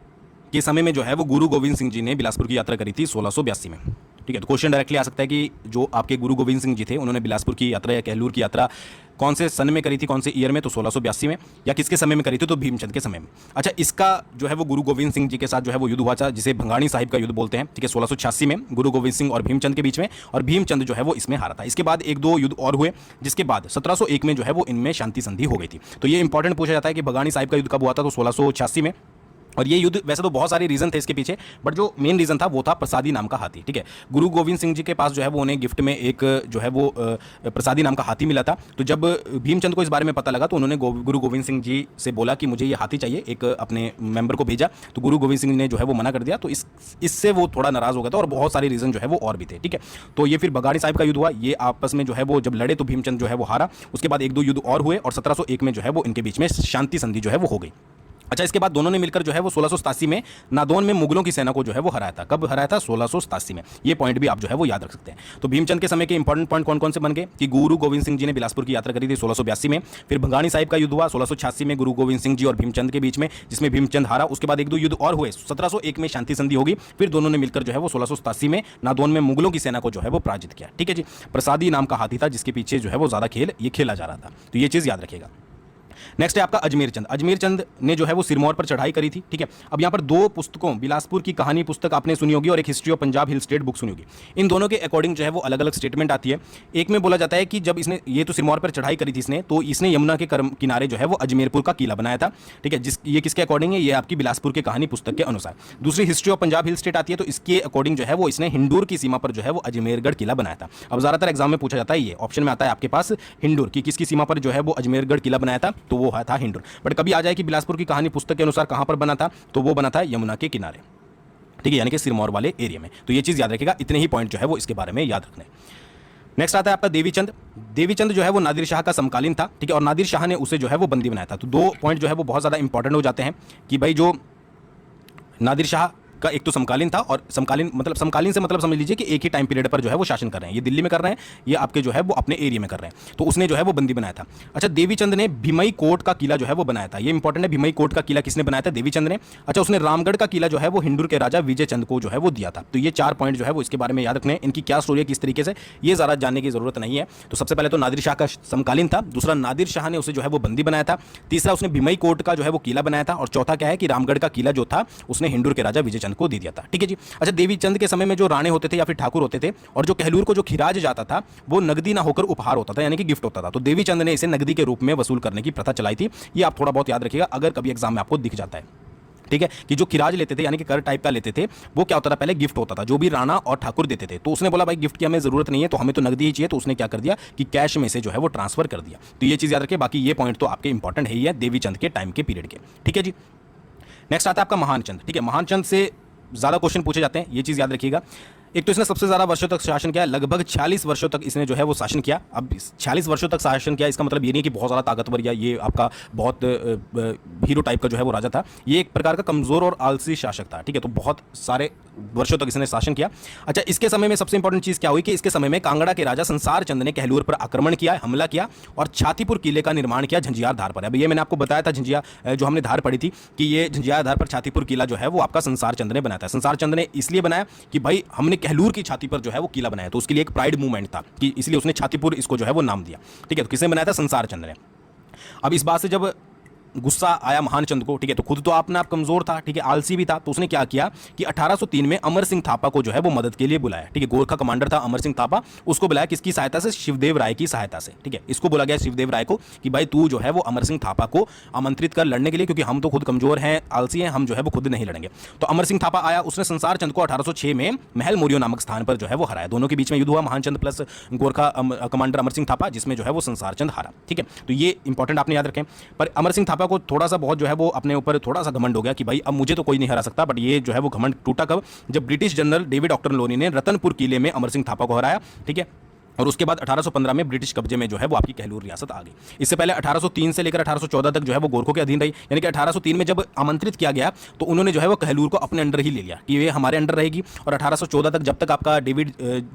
के समय में जो है वो गुरु गोविंद सिंह जी ने बिलासपुर की यात्रा करी थी 1682 में, ठीक है। तो क्वेश्चन डायरेक्टली आ सकता है कि जो आपके गुरु गोविंद सिंह जी थे उन्होंने बिलासपुर की यात्रा या कहलूर की यात्रा कौन से सन में करी थी, कौन से ईयर में, तो 1682 में। या किसके समय में करी थी, तो भीमचंद के समय में। अच्छा, इसका जो है वो गुरु गोविंद सिंह जी के साथ जो है वो युद्ध हुआ था जिसे भंगाणी साहिब का युद्ध बोलते हैं, ठीक है। 1686 में गुरु गोविंद सिंह और भीमचंद के बीच में, और भीमचंद जो है वो इसमें हारा था। इसके बाद एक दो युद्ध और हुए जिसके बाद 1701 में जो है वो इनमें शांति संधि हो गई थी। तो ये इंपॉर्टेंट पूछा जाता है कि भंगाणी साहिब का युद्ध कब हुआ था, तो 1686 में। और ये युद्ध वैसे तो बहुत सारे रीजन थे इसके पीछे, बट जो मेन रीजन था वो था प्रसादी नाम का हाथी, ठीक है। गुरु गोविंद सिंह जी के पास जो है वो उन्हें गिफ्ट में एक जो है वो प्रसादी नाम का हाथी मिला था। तो जब भीमचंद को इस बारे में पता लगा तो उन्होंने गुरु गोविंद सिंह जी से बोला कि मुझे ये हाथी चाहिए, एक अपने मेंबर को भेजा। तो गुरु गोविंद सिंह ने जो है वो मना कर दिया। तो इससे वो थोड़ा नाराज हो गया था, और बहुत सारे रीजन जो है वो और भी थे, ठीक है। तो ये फिर भंगाणी साहिब का युद्ध हुआ, ये आपस में जो है वो जब लड़े तो भीमचंद जो है वो हारा। उसके बाद एक दो युद्ध और हुए और 1701 में जो है वो इनके बीच में शांति संधि जो है वो हो गई। अच्छा, इसके बाद दोनों ने मिलकर जो है वो 1687 में नादौन में मुगलों की सेना को जो है वो हराया था। कब हराया था, 1687 में। ये पॉइंट भी आप जो है वो याद रख सकते हैं। तो भीमचंद के समय के इंपॉर्टेंट पॉइंट कौन कौन से बन गए कि गुरु गोविंद सिंह जी ने बिलासपुर की यात्रा करी थी 1682 में। फिर भंगाणी साहिब का युद्ध हुआ 1686 में गुरु गोविंद सिंह जी और भीमचंद के बीच में, जिसमें भीमचंद हारा। उसके बाद एक दो युद्ध और हुए, 1701 में शांति संधि होगी। फिर दोनों ने मिलकर जो है वो 1687 में नादौन में मुगलों की सेना को जो है वो पराजित किया, ठीक है जी। प्रसादी नाम का हाथी था जिसके पीछे जो है वो ज्यादा खेल ये खेला जा रहा था। तो ये चीज याद रखिएगा। नेक्स्ट है आपका अजमेर चंद। अजमेर चंद ने जो है वो सिरमौर पर चढ़ाई करी थी, ठीक है। अब यहाँ पर दो पुस्तकों, बिलासपुर की कहानी पुस्तक आपने सुनी होगी और एक history of Punjab hill state book सुनी होगी। इन दोनों के अकॉर्डिंग जो है वो अलग अलग स्टेटमेंट आती है। एक में बोला जाता है कि जब इसने ये तो सिरमौर पर चढ़ाई करी थी इसने, तो इसने यमुना के किनारे जो है वो अजमेरपुर का किला बनाया था, ठीक है। ये किसके अकॉर्डिंग है, ये आपकी बिलासपुर के कहानी पुस्तक के अनुसार। दूसरी history of Punjab hill state आती है, तो इसके अकॉर्डिंग जो है वो इसने हिंडूर की सीमा पर जो है वो अजमेरगढ़ किला बनाया था। अब ज्यादातर एग्जाम में पूछा जाता है, ये ऑप्शन में आता है आपके पास हिंडूर की किसकी सीमा पर जो है वो अजमेरगढ़ किला बनाया था, तो वो था हिंडूर। बट कभी आ जाए कि बिलासपुर की कहानी पुस्तक के अनुसार कहां पर बना था, तो वो बना था यमुना के किनारे, ठीक है, यानी कि सिरमौर वाले एरिया में। तो ये चीज याद रखिएगा, इतने ही पॉइंट जो है वो इसके बारे में याद रखने। नेक्स्ट आता है आपका देवीचंद। देवीचंद जो है वो नादिर शाह का समकालीन था, ठीक है, और नादिर शाह ने उसे जो है वो बंदी बनाया था। तो दो पॉइंट जो है वो बहुत ज्यादा इंपॉर्टेंट हो जाते हैं कि भाई जो नादिर शाह का एक तो समकालीन था, और समकालीन से मतलब समझ लीजिए कि एक ही टाइम पीरियड पर जो है वो शासन कर रहे हैं। ये दिल्ली में कर रहे हैं, ये आपके जो है वो अपने एरिया में कर रहे हैं। तो उसने जो है वो बंदी बनाया था। अच्छा, देवीचंद ने भीमई कोट का किला जो है वो बनाया था। ये इंपॉर्टेंट है, भीमई कोट का किला किसने बनाया था, देवीचंद ने। अच्छा, उसने रामगढ़ का किला जो है वो हिंदूर के राजा विजय चंद को जो है वो दिया था। तो ये चार पॉइंट जो है वो इसके बारे में याद रखने हैं। इनकी क्या स्टोरी है, किस तरीके से, ये ज़्यादा जानने की जरूरत नहीं है। तो सबसे पहले तो नादिर शाह का समकालीन था, दूसरा नादिर शाह ने उसे जो है वो बंदी बनाया था, तीसरा उसने भीमई कोट का जो है वो किला बनाया था, और चौथा क्या है कि रामगढ़ का किला जो था उसने हिंदूर के राजा विजय चंद को दे दिया था, ठीक है जी। अच्छा, देवीचंद के समय में जो राणे होते थे या फिर ठाकुर होते थे, और जो कहलूर को जो खिराज जाता था वो नगदी ना होकर उपहार होता था, यानी कि गिफ्ट होता था। तो देवीचंद ने इसे नगदी के रूप में वसूल करने की प्रथा चलाई थी। ये आप थोड़ा बहुत याद रखिएगा अगर कभी एग्जाम में आपको दिख जाता है, ठीक है, कि जो खिराज लेते थे यानी कि कर टाइप का लेते थे, वो क्या होता था, पहले गिफ्ट होता था जो भी राणा और ठाकुर देते थे। तो उसने बोला भाई गिफ्ट की हमें जरूरत नहीं है, तो हमें तो नगदी ही चाहिए। तो उसने क्या कर दिया कि कैश में से जो है वो ट्रांसफर कर दिया। तो ये चीज याद रखिए, बाकी ये पॉइंट तो आपके इंपॉर्टेंट है ही है देवीचंद के टाइम के पीरियड के, ठीक है जी। नेक्स्ट आता है आपका महानचंद, ठीक है। महानचंद से ज्यादा क्वेश्चन पूछे जाते हैं, ये चीज याद रखिएगा। एक तो इसने सबसे ज्यादा वर्षों तक शासन किया, लगभग 46 वर्षों तक इसने जो है वो शासन किया। अब 46 वर्षों तक शासन किया, इसका मतलब ये नहीं कि बहुत ज्यादा ताकतवर या ये आपका बहुत हीरो टाइप का जो है वो राजा था। ये एक प्रकार का कमजोर और आलसी शासक था, ठीक है। तो बहुत सारे वर्षों तक इसने शासन किया। अच्छा, इसके समय में सबसे इंपॉर्टेंट चीज क्या हुई कि इसके समय में कांगड़ा के राजा संसार चंद ने कहलूर पर आक्रमण किया, हमला किया और छातीपुर किले का निर्माण किया झंझियार धार पर। अब ये मैंने आपको बताया था झंझिया जो हमने धार पढ़ी थी कि ये झंझियार धार पर छातीपुर किला जो है वो आपका संसार चंद ने बनाया था। संसार चंद ने इसलिए बनाया कि भाई हमने कहलूर की छाती पर जो है वो किला बनाया, तो उसके लिए एक प्राइड मूवमेंट था कि इसलिए उसने छातीपुर इसको जो है वो नाम दिया, ठीक है। तो किसने बनाया था, संसार चंद ने। अब इस बात से जब गुस्सा आया महानचंद को, ठीक है, तो खुद तो अपना आप कमजोर था, ठीक है, आलसी भी था, तो उसने क्या किया कि 1803 में अमर सिंह थापा को जो है वो मदद के लिए बुलाया, ठीक है, गोरखा कमांडर था अमर सिंह थापा, उसको बुलाया किसकी सहायता से, शिवदेव राय की सहायता से, ठीक है, इसको बोला गया शिवदेव राय को कि भाई तू जो है वो अमर सिंह थापा को आमंत्रित कर लड़ने के लिए, क्योंकि हम तो खुद कमजोर हैं, आलसी हैं, हम जो है वो खुद नहीं लड़ेंगे। तो अमर सिंह थापा आया, उसने संसार चंद को 1806 में महल मोरियो नामक स्थान पर जो है वो हराया। दोनों के बीच में युद्ध हुआ, महानचंद प्लस गोरखा कमांडर अमर सिंह थापा, जिसमें जो है वो संसार चंद हारा, ठीक है। तो ये इंपॉर्टेंट आपने याद रखें। पर अमर सिंह थापा को थोड़ा सा बहुत जो है वो अपने ऊपर थोड़ा सा घमंड हो गया कि भाई अब मुझे तो कोई नहीं हरा सकता, बट ये जो है वो घमंड टूटा कब, जब ब्रिटिश जनरल डेविड ऑक्टरलोनी ने रतनपुर किले में अमर सिंह थापा को हराया, ठीक है, और उसके बाद 1815 में ब्रिटिश कब्जे में जो है वो आपकी कहलूर रियासत आ गई। इससे पहले 1803 से लेकर 1814 तक जो है वो गोरखों के अधीन रही, यानी कि 1803 में जब आमंत्रित किया गया तो उन्होंने जो है वो कहलूर को अपने अंडर ही ले लिया कि ये हमारे अंडर रहेगी, और 1814 तक जब तक आपका डेविड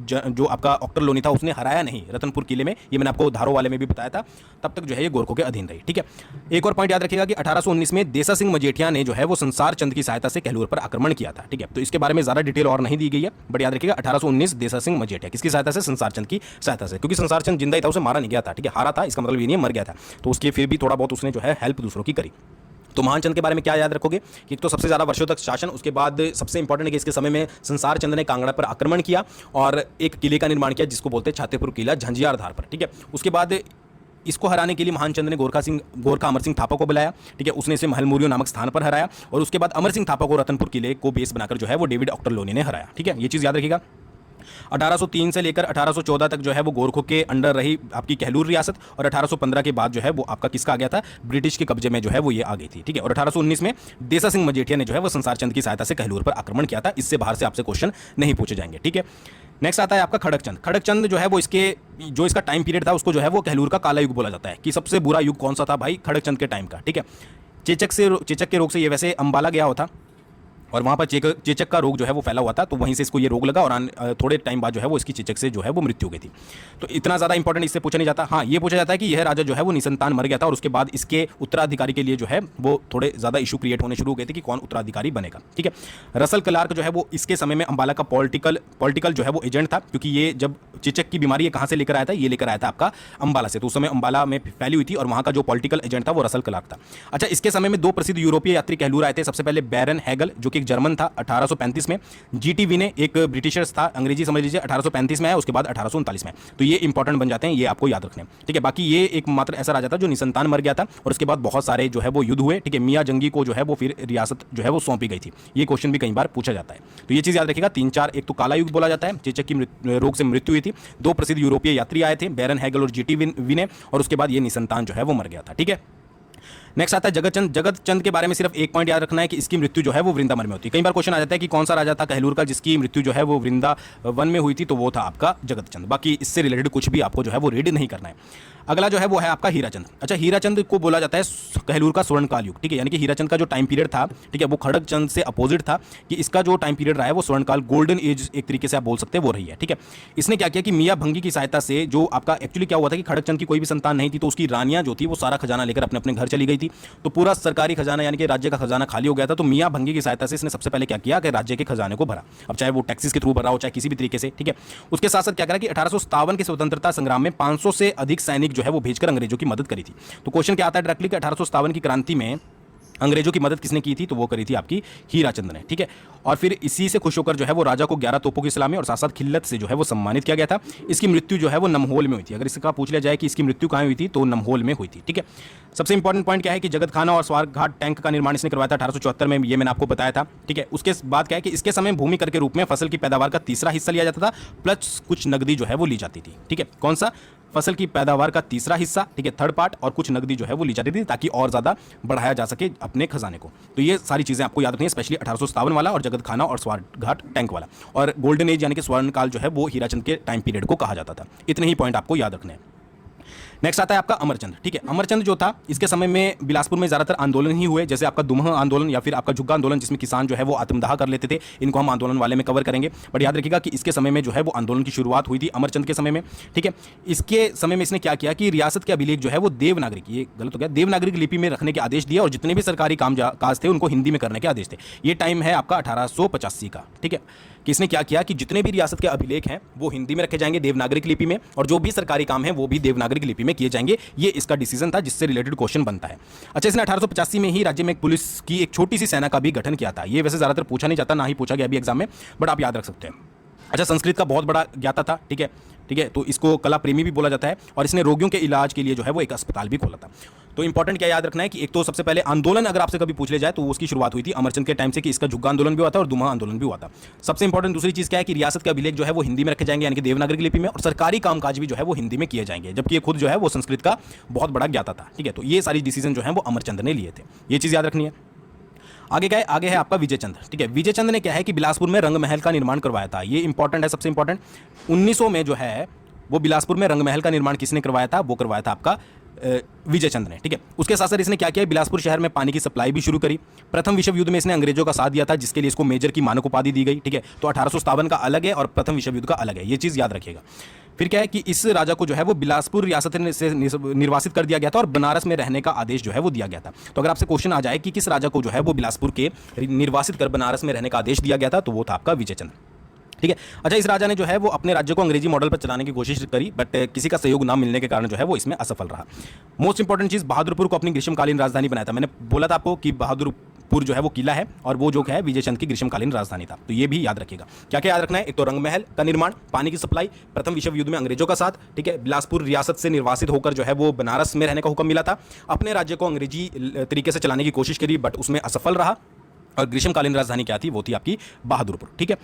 जो आपका ऑक्टरलोनी था उसने हराया नहीं रतनपुर किले में, ये मैंने आपको धारो वाले में भी बताया था, तब तक जो है ये गोरखों के अधीन रही, ठीक है। एक और पॉइंट याद रखिएगा कि 1819 में देसा सिंह मजेठिया ने जो है वो संसार चंद की सहायता से कहलूर पर आक्रमण किया था, ठीक है। तो इसके बारे में ज्यादा डिटेल और नहीं दी गई है, बट याद रखिएगा 1819 देसा सिंह मजेठिया किसकी सहायता से, संसार चंद की सहायता से, क्योंकि संसार चंद जिंदा ही था, उसे मारा नहीं गया था, ठीक है, हारा था, इसका मतलब ये नहीं मर गया था, तो उसके फिर भी थोड़ा बहुत उसने जो है हेल्प दूसरों की करी। तो महानचंद के बारे में क्या याद रखोगे कि एक तो सबसे ज्यादा वर्षों तक शासन, उसके बाद सबसे इंपॉर्टेंट है कि इसके समय में संसार चंद ने कांगड़ा पर आक्रमण किया और एक किले का निर्माण किया जिसको बोलते हैं छातेपुर किला झंझियार धार पर, ठीक है। उसके बाद इसको हराने के लिए महानचंद ने गोरखा अमर सिंह थापा को बुलाया, ठीक है, उसने इसे महल मोरियो नामक स्थान पर हराया, और उसके बाद अमर सिंह थापा को रतनपुर किले को बेस बनाकर जो है वो डेविड ऑक्टरलोनी ने हराया, ठीक है, ये चीज याद रखिएगा। 1803 से लेकर 1814 तक जो है वो गोरखों के अंडर रही आपकी कहलूर रियासत, और 1815 के बाद जो है वो आपका किसका आ गया था, ब्रिटिश के कब्जे में जो है वो ये आ गई थी, ठीक है। और 1819 में देसा सिंह मजेठिया ने जो है वो संसार चंद की सहायता से कहलूर पर आक्रमण किया था। इससे बाहर से आपसे क्वेश्चन नहीं पूछे जाएंगे, ठीक है। नेक्स्ट आता है आपका खड़कचंद। खड़कचंद जो है वो इसका टाइम पीरियड था उसको जो है वो कहलूर का काला युग बोला जाता है, कि सबसे बुरा युग कौन सा था भाई, खड़कचंद के टाइम का, ठीक है। चेचक के रोग से ये वैसे अंबाला गया होता और वहाँ पर चेचक का रोग जो है वो फैला हुआ था, तो वहीं से इसको ये रोग लगा और थोड़े टाइम बाद जो है वो इसकी चेचक से जो है वो मृत्यु हो गई थी। तो इतना ज़्यादा इंपॉर्टेंट इससे पूछा नहीं जाता। हाँ, ये पूछा जाता है कि यह राजा जो है वो निसंतान मर गया था और उसके बाद इसके उत्तराधिकारी के लिए जो है वो थोड़े ज़्यादा इशू क्रिएट होने शुरू हो गए थे कि कौन उत्तराधिकारी बनेगा, ठीक है। रसल क्लार्क जो है वो इसके समय में अंबाला का पॉलिटिकल जो है वो एजेंट था, क्योंकि ये जब चेचक की बीमारी ये कहाँ से लेकर आया था, ये लेकर आया था आपका अंबाला से, तो उस समय अंबाला में फैली हुई थी और वहाँ का जो पॉलिटिकल एजेंट था वो रसल क्लार्क था। अच्छा, इसके समय में दो प्रसिद्ध यूरोपीय यात्री कहलूर आए थे। सबसे पहले बैरन हैगल जो कि एक जर्मन था 1835 में, जीटीवी ने एक ब्रिटिशर्स था, अंग्रेजी समझ लीजिए, 1835 में आया, उसके बाद 1839 में। तो ये इंपॉर्टेंट बन जाते हैं, ये आपको याद रखने, ठीक है। बाकी ये एक मात्र ऐसा राजा था जो निसंतान मर गया था और उसके बाद बहुत सारे जो है वो युद्ध हुए, ठीक है। मियाँ जंगी को जो है वो फिर रियासत जो है वो सौंपी गई थी। ये क्वेश्चन भी कई बार पूछा जाता है, तो ये चीज़ याद रखिएगा। 3-4, एक तो काला युग बोला जाता है, चेचक की रोग से मृत्यु हुई थी, दो प्रसिद्ध यूरोपीय यात्री आए थे, बैरन हैगल और जीटीवी ने, और उसके बाद ये निसंतान जो है वो मर गया था, ठीक है। नेक्स्ट आता है जगत चंद के बारे में सिर्फ एक पॉइंट याद रखना है कि इसकी मृत्यु जो है वो वृंदावन में होती है। कई बार क्वेश्चन आ जाता है कि कौन सा राजा था कहलूर का जिसकी मृत्यु जो है वो वृंदावन में हुई थी, तो वो था आपका जगत चंद। बाकी इससे रिलेटेड कुछ भी आपको जो है वो रीड नहीं करना है। अगला जो है वो है आपका हीराचंद। अच्छा, हीराचंद को बोला जाता है कहलूर का स्वर्णकाल युग, ठीक है, यानी कि हीराचंद का जो टाइम पीरियड था, ठीक है, वो खड़गचंद से अपोजिट था, कि इसका जो टाइम पीरियड रहा है वो स्वर्णकाल, गोल्डन एज एक तरीके से आप बोल सकते हैं वो रही है, ठीक है। इसने क्या किया कि मियाँ भंगी की सहायता से, जो आपका एक्चुअली क्या हुआ था कि खड़गचंद की कोई भी संतान नहीं थी, तो उसकी रानियां जो थी वो सारा खजाना लेकर अपने अपने घर चली गई थी, तो पूरा सरकारी खजाना यानी कि राज्य का खजाना खाली हो गया था। तो मियाँ भंगी की सहायता से इसने सबसे पहले क्या किया कि राज्य के खजाने को भरा, अब चाहे वो टैक्सेस के थ्रू भरा हो चाहे किसी भी तरीके से, ठीक है। उसके साथ साथ क्या करा कि 1857 के स्वतंत्रता संग्राम में 500 से अधिक सैनिक जो है वो भेजकर अंग्रेजों की मदद करी थी। तो क्वेश्चन क्या आता है डायरेक्टली कि 1857 की क्रांति में अंग्रेजों की मदद किसने की थी, तो वो करी थी आपकी हीराचंद ने, ठीक है। और फिर इसी से खुश होकर जो है वो राजा को 11 तोपों की सलामी और साथ साथ खिल्लत से जो है वो सम्मानित किया गया था। इसकी मृत्यु जो है वो नमहोल में हुई थी। अगर इसका पूछ लिया जाए कि इसकी मृत्यु कहाँ हुई थी, तो नमहोल में हुई थी, ठीक है। सबसे इंपॉर्टेंट पॉइंट क्या है कि जगत खाना और स्वार घाट टैंक का निर्माण इसने करवाया था 1874 में, ये मैंने आपको बताया था, ठीक है। उसके बाद क्या है कि इसके समय भूमि कर के रूप में फसल की पैदावार का तीसरा हिस्सा लिया जाता था, प्लस कुछ नकदी जो है वो ली जाती थी, ठीक है। कौन सा? फसल की पैदावार का तीसरा हिस्सा, ठीक है, थर्ड पार्ट, और कुछ नकदी जो है वो ली जाती थी ताकि और ज़्यादा बढ़ाया जा सके अपने खजाने को। तो ये सारी चीज़ें आपको याद रखनी है, स्पेशली 1857 वाला और जगत खाना और स्वार घाट टैंक वाला। और गोल्डन एज यानी कि स्वर्ण काल जो है वो हीराचंद के टाइम पीरियड को कहा जाता था। इतने ही पॉइंट आपको याद रखने हैं। नेक्स्ट आता है आपका अमरचंद, ठीक है। अमरचंद जो था इसके समय में बिलासपुर में ज़्यादातर आंदोलन ही हुए, जैसे आपका दुमह आंदोलन या फिर आपका झुग्गा आंदोलन, जिसमें किसान जो है वो आत्मदाह कर लेते थे। इनको हम आंदोलन वाले में कवर करेंगे, बट याद रखिएगा कि इसके समय में जो है वो आंदोलन की शुरुआत हुई थी अमरचंद के समय में, ठीक है। इसके समय में इसने क्या किया कि रियासत के अभिलेख जो है वो देवनागरिक, ये गलत हो गया, देवनागरिक लिपि में रखने के आदेश दिए और जितने भी सरकारी काम काज थे उनको हिंदी में करने के आदेश थे। ये टाइम है आपका 1885 का, ठीक है। कि इसने क्या किया कि जितने भी रियासत के अभिलेख हैं वो हिंदी में रखे जाएंगे देवनागरिक लिपि में, और जो भी सरकारी काम है वो भी देवनागरिक लिपि में में किए जाएंगे। ये इसका डिसीजन था जिससे रिलेटेड क्वेश्चन बनता है। अच्छा, इसने 1885 में ही राज्य में एक पुलिस की एक छोटी सी सेना का भी गठन किया था। ये वैसे ज़्यादातर पूछा नहीं जाता, ना ही पूछा गया अभी एग्जाम में, बट आप याद रख सकते हैं। अच्छा, संस्कृत का बहुत बड़ा ज्ञाता था, ठीक है, ठीक है, तो इसको कला प्रेमी भी बोला जाता है, और इसने रोगियों के इलाज के लिए जो है वो एक अस्पताल भी खोला था। तो इंपॉर्टेंट क्या याद रखना है कि एक तो सबसे पहले आंदोलन अगर आपसे कभी पूछ ले जाए तो उसकी शुरुआत हुई थी अमरचंद के टाइम से, कि इसका झुग्गा आंदोलन भी हुआ था और दुमा आंदोलन भी हुआ था। सबसे इंपॉर्टेंट दूसरी चीज़ क्या है कि रियासत के अभिलेख जो है वो हिंदी में रखे जाएंगे, यानी कि देवनागरी की लिपि में, और सरकारी कामकाज भी जो है वो हिंदी में किए जाएंगे, जबकि ये खुद जो है वो संस्कृत का बहुत बड़ा ज्ञाता था। ठीक है, तो ये सारी डिसीजन जो है वो अमरचंद ने लिए थे, ये चीज़ याद रखनी है। आगे है आपका विजय चंद। ठीक है, विजय चंद ने क्या है कि बिलासपुर में रंग महल का निर्माण करवाया था। ये इंपॉर्टेंट है, सबसे इंपॉर्टेंट। 1900 में जो है वो बिलासपुर में रंग महल का निर्माण किसने करवाया था? वो करवाया था आपका विजय चंद ने। ठीक है, उसके साथ साथ इसने क्या किया, बिलासपुर शहर में पानी की सप्लाई भी शुरू करी। प्रथम विश्व युद्ध में इसने अंग्रेजों का साथ दिया था, जिसके लिए इसको मेजर की मानक उपाधि दी गई। ठीक है, तो 1857 का अलग है और प्रथम विश्व युद्ध का अलग है, ये चीज़ याद रखिएगा। फिर क्या है कि इस राजा को जो है वो बिलासपुर रियासत से निर्वासित कर दिया गया था और बनारस में रहने का आदेश जो है वो दिया गया था। तो अगर आपसे क्वेश्चन आ जाए कि किस राजा को जो है वो बिलासपुर के निर्वासित कर बनारस में रहने का आदेश दिया गया था, तो वो था आपका विजय चंद्र। ठीक है, अच्छा, इस राजा ने जो है वो अपने राज्य को अंग्रेजी मॉडल पर चलाने की कोशिश करी, बट किसी का सहयोग ना मिलने के कारण जो है वो इसमें असफल रहा। मोस्ट इंपॉर्टेंट चीज़, बहादुरपुर को अपनी ग्रीष्मकालीन राजधानी बनाया था। मैंने बोला था आपको कि बहादुरपुर जो है वो किला है और वो जो है विजय चंद की ग्रीष्मकालीन राजधानी था। तो ये भी याद रखिएगा। क्या क्या याद रखना है? एक तो रंग महल का निर्माण, पानी की सप्लाई, प्रथम विश्व युद्ध में अंग्रेजों का साथ, ठीक है, बिलासपुर रियासत से निर्वासित होकर जो है वो बनारस में रहने का हुक्म मिला था, अपने राज्य को अंग्रेजी तरीके से चलाने की कोशिश करी बट उसमें असफल रहा, और ग्रीष्मकालीन राजधानी क्या थी? वो थी आपकी बहादुरपुर। ठीक है,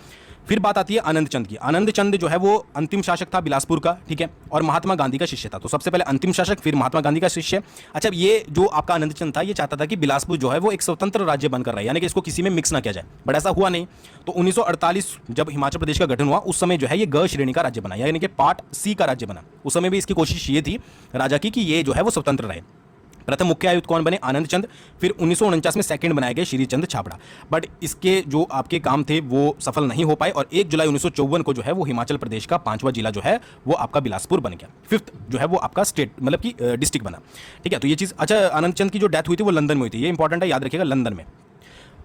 फिर बात आती है आनंद चंद की। आनंद चंद जो है वो अंतिम शासक था बिलासपुर का, ठीक है, और महात्मा गांधी का शिष्य था। तो सबसे पहले अंतिम शासक, फिर महात्मा गांधी का शिष्य। अच्छा, ये जो आपका आनंद चंद था ये चाहता था कि बिलासपुर जो है वो एक स्वतंत्र राज्य बनकर रहे, यानी कि इसको किसी में मिक्स ना किया जाए, बट ऐसा हुआ नहीं। तो 1948 जब हिमाचल प्रदेश का गठन हुआ उस समय जो है ये ग श्रेणी का राज्य बना, यानी कि पार्ट सी का राज्य बना। उस समय भी इसकी कोशिश ये थी राजा की कि ये जो है वो स्वतंत्र रहे। प्रथम मुख्य आयुक्त कौन बने? आनंद चंद। फिर 1949 में सेकंड बनाए गए श्रीचंद छाबड़ा, बट इसके जो आपके काम थे वो सफल नहीं हो पाए, और 1 जुलाई 1954 को जो है वो हिमाचल प्रदेश का 5वां जिला जो है वो आपका बिलासपुर बन गया। 5th जो है वो आपका स्टेट मतलब कि डिस्ट्रिक्ट बना। ठीक है, तो ये चीज़। अच्छा, आनंद चंद की जो डेथ हुई थी वो लंदन में हुई थी, ये इंपॉर्टेंट है, याद रखिएगा, लंदन में।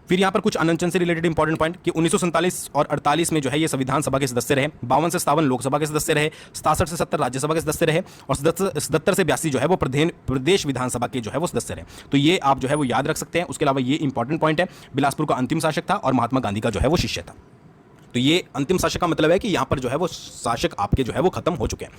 फिर यहाँ पर कुछ आनंद चंद से रिलेटेड इंपॉर्टेंट पॉइंट कि 1947 और 48 में जो है ये संविधान सभा के सदस्य रहे, 52 से 57 लोकसभा के सदस्य रहे, 67 से 70 राज्यसभा के सदस्य रहे, और 77 से 82 जो है वो प्रदेश विधानसभा के जो है वो सदस्य रहे। तो ये आप जो है वो याद रख सकते हैं। उसके अलावा ये इंपॉर्टेंट पॉइंट है, बिलासपुर का अंतिम शासक था और महात्मा गांधी का जो है वो शिष्य था। तो ये अंतिम शासक का मतलब है कि यहाँ पर जो है वो शासक आपके जो है वो खत्म हो चुके हैं।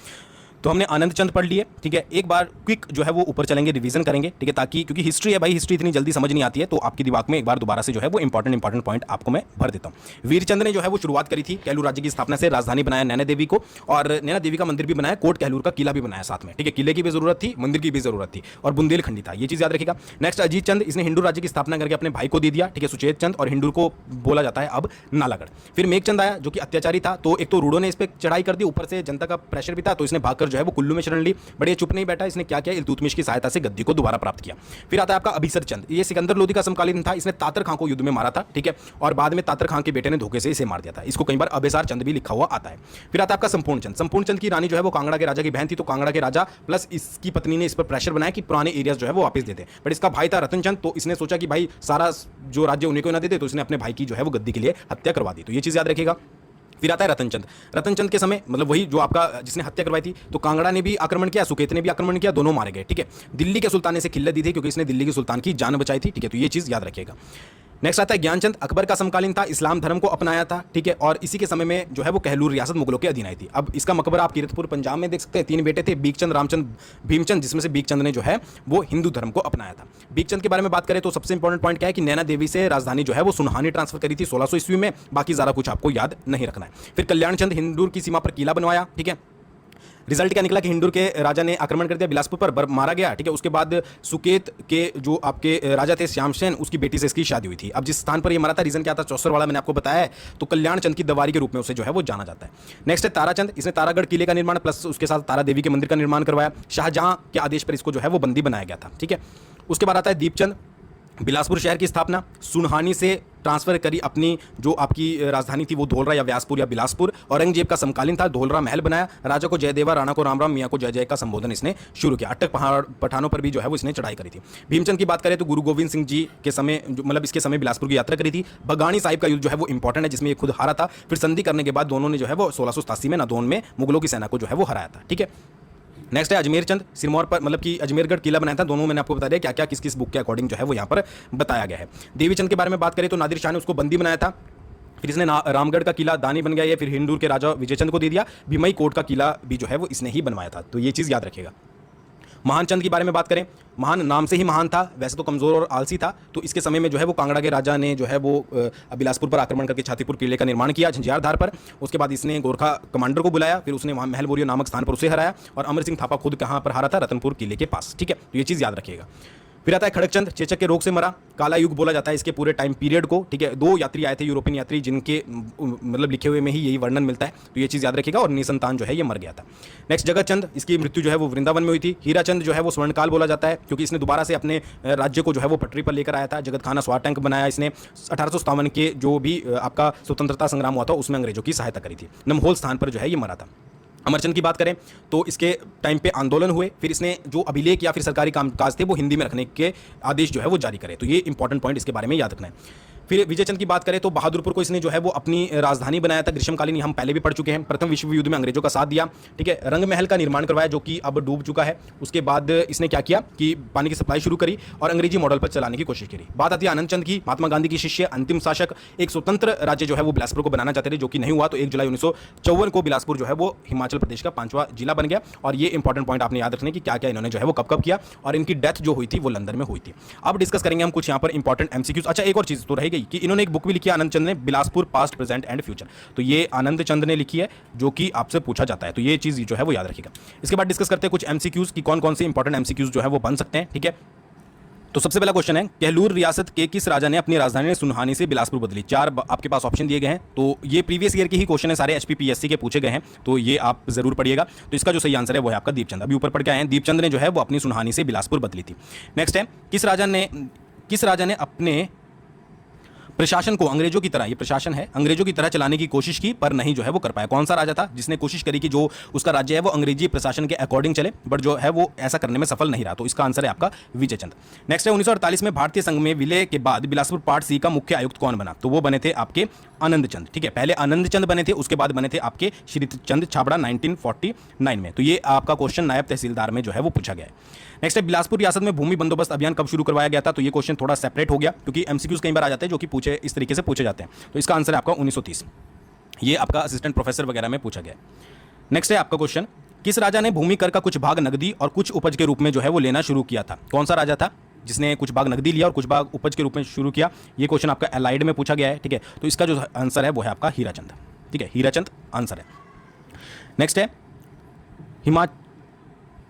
तो हमने आनंद चंद पढ़ लिए। ठीक है, एक बार क्विक जो है वो ऊपर चलेंगे, रिवीजन करेंगे। ठीक है, ताकि क्योंकि हिस्ट्री है भाई, हिस्ट्री इतनी जल्दी समझ नहीं आती है, तो आपकी दिमाग में एक बार दोबारा से जो है वो इंपॉर्टेंट पॉइंट आपको मैं भर देता हूँ। वीरचंद ने जो है वो शुरुआत करी थी कहलूर राज्य की स्थापना से, राजधानी बनाया नैना देवी को, और नैना देवी का मंदिर भी बनाया, कोट कहलूर का किला भी बनाया साथ में। ठीक है, किले की भी जरूरत थी, मंदिर की भी जरूरत थी, और बुंदेलखंडी था, ये चीज़ याद रखिएगा। नेक्स्ट अजीत चंद, इसने हिंदू राज्य की स्थापना करके अपने भाई को दे दिया। ठीक है, सुचेत चंद, और हिंदू को बोला जाता है अब नालागढ़। फिर मेघचंद आया जो कि अत्याचारी था, तो एक तो रूढ़ों ने इस पर चढ़ाई कर दी, ऊपर से जनता का प्रेशर भी था, तो इसने भागकर जो है वो कुल्लू में शरण ली। बट ये चुप नहीं बैठा, इसने क्या किया, इल्तुतमिश की सहायता से गद्दी को दोबारा प्राप्त किया। फिर आता है आपका अभिसर चंद, ये सिकंदर लोदी का समकालीन था, इसने तातर खां को युद्ध में मारा था। ठीक है, और बाद में तातर खां के बेटे ने धोखे से इसे मार दिया था, इसको कई बार अभिसार चंद भी लिखा हुआ आता है। फिर आता है आपका संपूर्ण चंद। संपूर्ण चंद की रानी जो है वो कांगड़ा के राजा की बहन थी, तो कांगड़ा के राजा प्लस इसकी पत्नी ने इस पर प्रेशर बनाया कि पुराने एरियाज जो है वो वापस देते। बट इसका भाई था रतन चंद, तो इसने सोचा कि भाई सारा जो राज्य उन्हीं को ना देते, तो इसने अपने भाई की जो है वो गद्दी के लिए हत्या करवा दी। तो ये चीज़ याद रखिएगा। फिर आता है रतनचंद। रतनचंद के समय मतलब वही जो आपका जिसने हत्या करवाई थी, तो कांगड़ा ने भी आक्रमण किया, सुकेत ने भी आक्रमण किया, दोनों मारे गए। ठीक है, दिल्ली के सुल्तान ने इसे खिल्लत दी थी क्योंकि इसने दिल्ली के सुल्तान की जान बचाई थी। ठीक है, तो ये चीज़ याद रखिएगा। नेक्स्ट आता है ज्ञानचंद, अकबर का समकालीन था, इस्लाम धर्म को अपनाया था। ठीक है, और इसी के समय में जो है वो कहलूर रियासत मुगलों के अधीन आई थी। अब इसका मकबरा आप कीरतपुर पंजाब में देख सकते हैं। 3 बेटे थे, बीकचंद, रामचंद, भीमचंद, जिसमें से बीकचंद ने जो है वो हिंदू धर्म को अपनाया था। बीकचंद के बारे में बात करें तो सबसे इंपॉर्टेंट पॉइंट क्या है कि नैना देवी से राजधानी जो है वो सुनहानी ट्रांसफर करी थी 1600 ईस्वी में। बाकी ज़्यादा कुछ आपको याद नहीं रखना है। फिर कल्याणचंद, हिंदूर की सीमा पर किला बनवाया। ठीक है, रिजल्ट क्या निकला कि हिंदूर के राजा ने आक्रमण कर दिया, बिलासपुर पर मारा गया। ठीक है, उसके बाद सुकेत के जो आपके राजा थे श्यामसेन, उसकी बेटी से इसकी शादी हुई थी। अब जिस स्थान पर ये मरा था, रीजन क्या था, चौसर वाला मैंने आपको बताया है, तो कल्याण चंद की दवारी के रूप में उसे जो है वो जाना जाता है। नेक्स्ट है ताराचंद, इसने तारागढ़ किले का निर्माण प्लस उसके साथ तारा देवी के मंदिर का निर्माण करवाया। शाहजहां के आदेश पर इसको जो है वो बंदी बनाया गया था। ठीक है, उसके बाद आता है दीपचंद, बिलासपुर शहर की स्थापना, सुनहानी से ट्रांसफर करी अपनी जो आपकी राजधानी थी वो धोलरा या व्यासपुर या बिलासपुर। औरंगजेब का समकालीन था, धोलरा महल बनाया, राजा को जयदेवा, राणा को राम राम, मियाँ को जय जय का संबोधन इसने शुरू किया। अटक पहाड़ पठानों पर भी जो है वो इसने चढ़ाई करी थी। भीमचंद की बात करें तो गुरु गोविंद सिंह जी के समय मतलब इसके समय बिलासपुर की यात्रा करी थी। बगानी साहिब का युद्ध जो है वो इंपॉर्टेंट है, जिसमें ये खुद हारा था। फिर संधि करने के बाद दोनों ने जो है वो 1687 में नादौन में मुगलों की सेना को जो है वो हराया था। ठीक है, नेक्स्ट है अजमेर चंद, सिरमौर पर मतलब कि अजमेरगढ़ किला बनाया था। दोनों मैंने आपको बता दिया क्या क्या किस किस बुक के अकॉर्डिंग जो है वो यहाँ पर बताया गया है। देवी चंद के बारे में बात करें तो नादिर शाह ने उसको बंदी बनाया था, फिर इसने रामगढ़ का किला दानी बन गया ये, फिर हिंदूर के राजा विजयचंद को दे दिया, भीमई कोट का किला भी जो है वो इसने ही बनवाया था, तो ये चीज़ याद रखिएगा। महान चंद के बारे में बात करें, महान नाम से ही महान था, वैसे तो कमज़ोर और आलसी था, तो इसके समय में जो है वो कांगड़ा के राजा ने जो है वो बिलासपुर पर आक्रमण करके छातीपुर किले का निर्माण किया झंझारधार पर। उसके बाद इसने गोरखा कमांडर को बुलाया, फिर उसने वहाँ महल बोरियो नामक स्थान पर उसे हराया, और अमर सिंह थापा खुद कहाँ पर हारा था, रतनपुर किले के पास। ठीक है, तो ये चीज़ याद रखिएगा। फिर आता है खड़गचंद, चेचक के रोग से मरा, काला युग बोला जाता है इसके पूरे टाइम पीरियड को। ठीक है, 2 यात्री आए थे यूरोपियन यात्री, जिनके मतलब लिखे हुए में ही यही वर्णन मिलता है, तो ये चीज़ याद रखिएगा। और निसंतान जो है ये मर गया था। नेक्स्ट जगतचंद, इसकी मृत्यु जो है वो वृंदावन में हुई थी। हीराचंद जो है वो स्वर्णकाल बोला जाता है, क्योंकि इसने दोबारा से अपने राज्य को जो है वो पटरी पर लेकर आया था। जगत खाना स्वार टैंक बनाया इसने। 1857 के जो भी आपका स्वतंत्रता संग्राम हुआ था उसमें अंग्रेजों की सहायता करी थी। नमहोल स्थान पर जो है ये मरा था। अमरचंद की बात करें तो इसके टाइम पे आंदोलन हुए, फिर इसने जो अभिलेख या फिर सरकारी कामकाज थे वो हिंदी में रखने के आदेश जो है वो जारी करे, तो ये इंपॉर्टेंट पॉइंट इसके बारे में याद रखना है। फिर विजयचंद की बात करें तो बहादुरपुर को इसने जो है वो अपनी राजधानी बनाया था। ग्रीष्मकालीन हम पहले भी पढ़ चुके हैं। प्रथम विश्व युद्ध में अंग्रेजों का साथ दिया। ठीक है, रंग महल का निर्माण करवाया जो कि अब डूब चुका है। उसके बाद इसने क्या किया कि पानी की सप्लाई शुरू करी और अंग्रेजी मॉडल पर चलाने की कोशिश करी। बात आती है आनंद चंद की, महात्मा गांधी की शिष्य, अंतिम शासक। एक स्वतंत्र राज्य जो है वो बिलासपुर को बनाना चाहते थे, जो कि नहीं हुआ, तो 1 जुलाई 1954 को बिलासपुर जो है वो हिमाचल प्रदेश का 5वां जिला बन गया। और ये इंपॉर्टेंट पॉइंट आपने याद रखने की क्या क्या इन्होंने जो है वो कब कब किया, और इनकी डेथ जो हुई थी वो लंदन में हुई थी। अब डिस्कस करेंगे हम कुछ यहाँ पर इंपॉर्टेंट एमसीक्यूज। अच्छा, एक और चीज तो रह गई कि इन्होंने एक बुक भी लिखी है आनंद चंद ने, Bilaspur past present and future, तो ये आनंद चंद ने लिखी है, जो कि आपसे पूछा जाता है, तो ये चीज जो है वो याद रखिएगा। इसके बाद डिस्कस करते हैं कुछ एमसीक्यूज की कौन कौन से इंपॉर्टेंट एमसीक्यूज जो है वो बन सकते हैं। ठीक है, तो सबसे पहला क्वेश्चन है, कहलूर रियासत के किस राजा ने अपनी राजधानी सुनहानी से बिलासपुर बदली? 4 आपके पास ऑप्शन दिए गए हैं, तो ये प्रीवियस ईयर के ही क्वेश्चन है, सारे HPPSC के पूछे गए हैं, तो ये आप जरूर पढ़िएगा। तो इसका जो सही आंसर है वो है आपका दीपचंद। अभी ऊपर पढ़ के आए हैं, दीपचंद ने जो है वो अपनी सुनहानी से बिलासपुर बदली थी। नेक्स्ट है, किस राजा ने अपने प्रशासन को अंग्रेजों की तरह, ये प्रशासन है, अंग्रेजों की तरह चलाने की कोशिश की पर नहीं जो है वो कर पाया? कौन सा राजा था जिसने कोशिश करी कि जो उसका राज्य है वो अंग्रेजी प्रशासन के अकॉर्डिंग चले, बट जो है वो ऐसा करने में सफल नहीं रहा? तो इसका आंसर है आपका विजयचंद। नेक्स्ट है, 1948 में भारतीय संघ में विलय के बाद बिलासपुर पार्ट सी का मुख्य आयुक्त कौन बना? तो वो बने थे आपके आनंद चंद। ठीक है, पहले आनंद चंद बने थे, उसके बाद बने थे आपके श्री चंद छाबड़ा 1949 में। तो ये आपका क्वेश्चन नायब तहसीलदार में जो है वो पूछा गया है। नेक्स्ट है, बिलासपुर रियासत में भूमि बंदोबस्त अभियान कब शुरू करवाया गया था? तो ये क्वेश्चन थोड़ा सेपरेट हो गया, क्योंकि एमसीक्यूज कई बार आ जाते हैं जो कि पूछे इस तरीके से पूछे जाते हैं। तो इसका आंसर है आपका 1930, ये आपका असिस्टेंट प्रोफेसर वगैरह में पूछा गया। नेक्स्ट है आपका क्वेश्चन, किस राजा ने भूमि कर का कुछ भाग नकदी और कुछ उपज के रूप में जो है वो लेना शुरू किया था? कौन सा राजा था जिसने कुछ भाग नकदी लिया और कुछ भाग उपज के रूप में शुरू किया? ये क्वेश्चन आपका एलाइड में पूछा गया है। ठीक है, तो इसका जो आंसर है वो है आपका हीराचंद। ठीक है, हीराचंद आंसर है। नेक्स्ट है,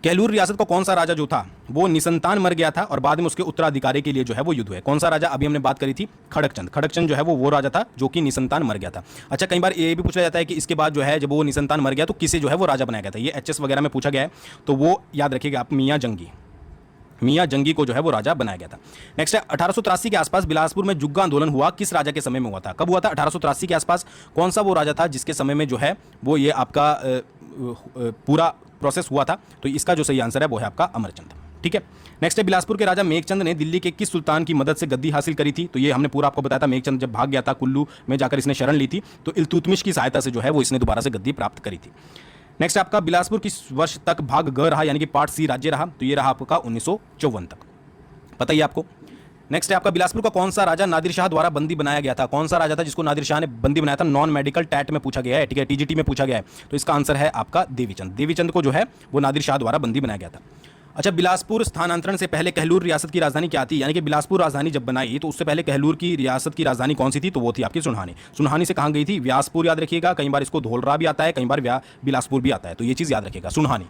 कहलूर रियासत का कौन सा राजा जो था वो निसंतान मर गया था और बाद में उसके उत्तराधिकारी के लिए जो है वो युद्ध हुआ? कौन सा राजा? अभी हमने बात करी थी खड़गचंद। खड़गचंद जो है वो राजा था जो कि निसंतान मर गया था। अच्छा, कई बार ये भी पूछा जाता है कि इसके बाद जो है जब वो निसंतान मर गया तो किसे जो है वो राजा बनाया गया था? ये HS वगैरह में पूछा गया है, तो वो याद रखिएगा आप, मियाँ जंगी को जो है वो राजा बनाया गया था। नेक्स्ट है, 1883 के आसपास बिलासपुर में जुग्गा आंदोलन हुआ, किस राजा के समय में हुआ था? कब हुआ था? 1883 के आसपास। कौन सा वो राजा था जिसके समय में जो है वो ये आपका पूरा प्रोसेस हुआ था? तो इसका जो सही आंसर है वो है आपका अमरचंद। ठीक है, नेक्स्ट है, बिलासपुर के राजा मेघचंद ने दिल्ली के किस सुल्तान की मदद से गद्दी हासिल करी थी? तो ये हमने पूरा आपको बताया था, मेघचंद जब भाग गया था कुल्लू में जाकर इसने शरण ली थी, तो इल्तुतमिश की सहायता से जो है वो इसने दोबारा से गद्दी प्राप्त करी थी। नेक्स्ट आपका, बिलासपुर किस वर्ष तक भाग ग रहा, यानी कि पार्ट सी राज्य रहा? तो ये रहा आपका 1954 तक, पता ही आपको। नेक्स्ट है आपका, बिलासपुर का कौन सा राजा नादिर शाह द्वारा बंदी बनाया गया था? कौन सा राजा था जिसको नादिर शाह ने बंदी बनाया था? नॉन मेडिकल टैट में पूछा गया है। ठीक है, TGT में पूछा गया है, तो इसका आंसर है आपका देवीचंद। देवीचंद को जो है वो नादिर शाह द्वारा बंदी बनाया गया था। अच्छा, बिलासपुर स्थानांतरण से पहले कहलूर रियासत की राजधानी क्या थी? यानी कि बिलासपुर राजधानी जब बनाई तो उससे पहले कहलूर की रियासत की राजधानी कौन सी थी? तो वो थी आपकी सुनहानी। सुनहानी से कहाँ गई थी? व्यासपुर, याद रखिएगा। कई बार इसको धोलरा भी आता है, कई बार बिलासपुर भी आता है, तो ये चीज़ याद रखिएगा, सुनहानी।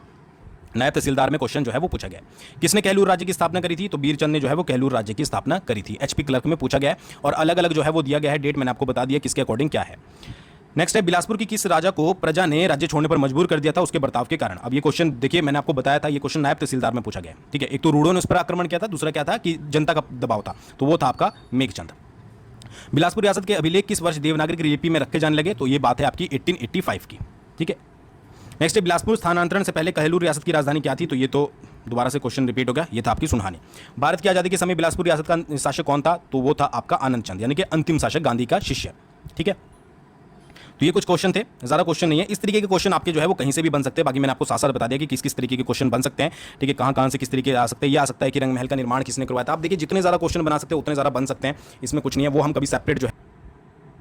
नायब तहसीलदार में क्वेश्चन जो है वो पूछा गया। किसने कहलूर राज्य की स्थापना करी थी? तो बीरचंद ने जो है वो कहलूर राज्य की स्थापना करी थी। HP क्लर्क में पूछा गया है, और अलग अलग जो है वो दिया गया है, डेट मैंने आपको बता दिया किसके अकॉर्डिंग क्या है। नेक्स्ट है, बिलासपुर की किस राजा को प्रजा ने राज्य छोड़ने पर मजबूर कर दिया था उसके बर्ताव के कारण? अब ये क्वेश्चन देखिए, मैंने आपको बताया था, ये क्वेश्चन नायब तहसीलदार में पूछा गया। ठीक है, एक तो रूढ़ों ने उस पर आक्रमण किया था, दूसरा क्या था कि जनता का दबाव था, तो वो था आपका मेघचंद। बिलासपुर रियासत के अभिलेख किस वर्ष देवनागरी लिपि में रखे जाने लगे? तो ये बात है आपकी 1885 की। ठीक है, नेक्स्ट है, बिलासपुर स्थानांतरण से पहले कहलूर रियासत की राजधानी क्या थी? तो ये तो दोबारा से क्वेश्चन रिपीट हो गया, ये था आपकी सुनहानी। भारत की आज़ादी के समय बिलासपुर रियासत का शासक कौन था? तो वो था आपका आनंद चंद, यानी कि अंतिम शासक, गांधी का शिष्य। ठीक है, तो ये कुछ क्वेश्चन थे, ज़्यादा क्वेश्चन नहीं है। इस तरीके के क्वेश्चन आपके जो है वो कहीं से भी बन सकते हैं। बाकी मैंने आपको साथ साथ बता दिया कि किस किस तरीके के क्वेश्चन बन सकते हैं, ठीक है, कहाँ कहाँ से किस तरीके आ सकते हैं। ये आ सकता है कि रंग महल का निर्माण किसने करवाया था। आप देखिए जितने ज़्यादा क्वेश्चन बना सकते हैं उतने ज़्यादा बन सकते हैं, इसमें कुछ नहीं है। वो हम कभी सेपरेट जो है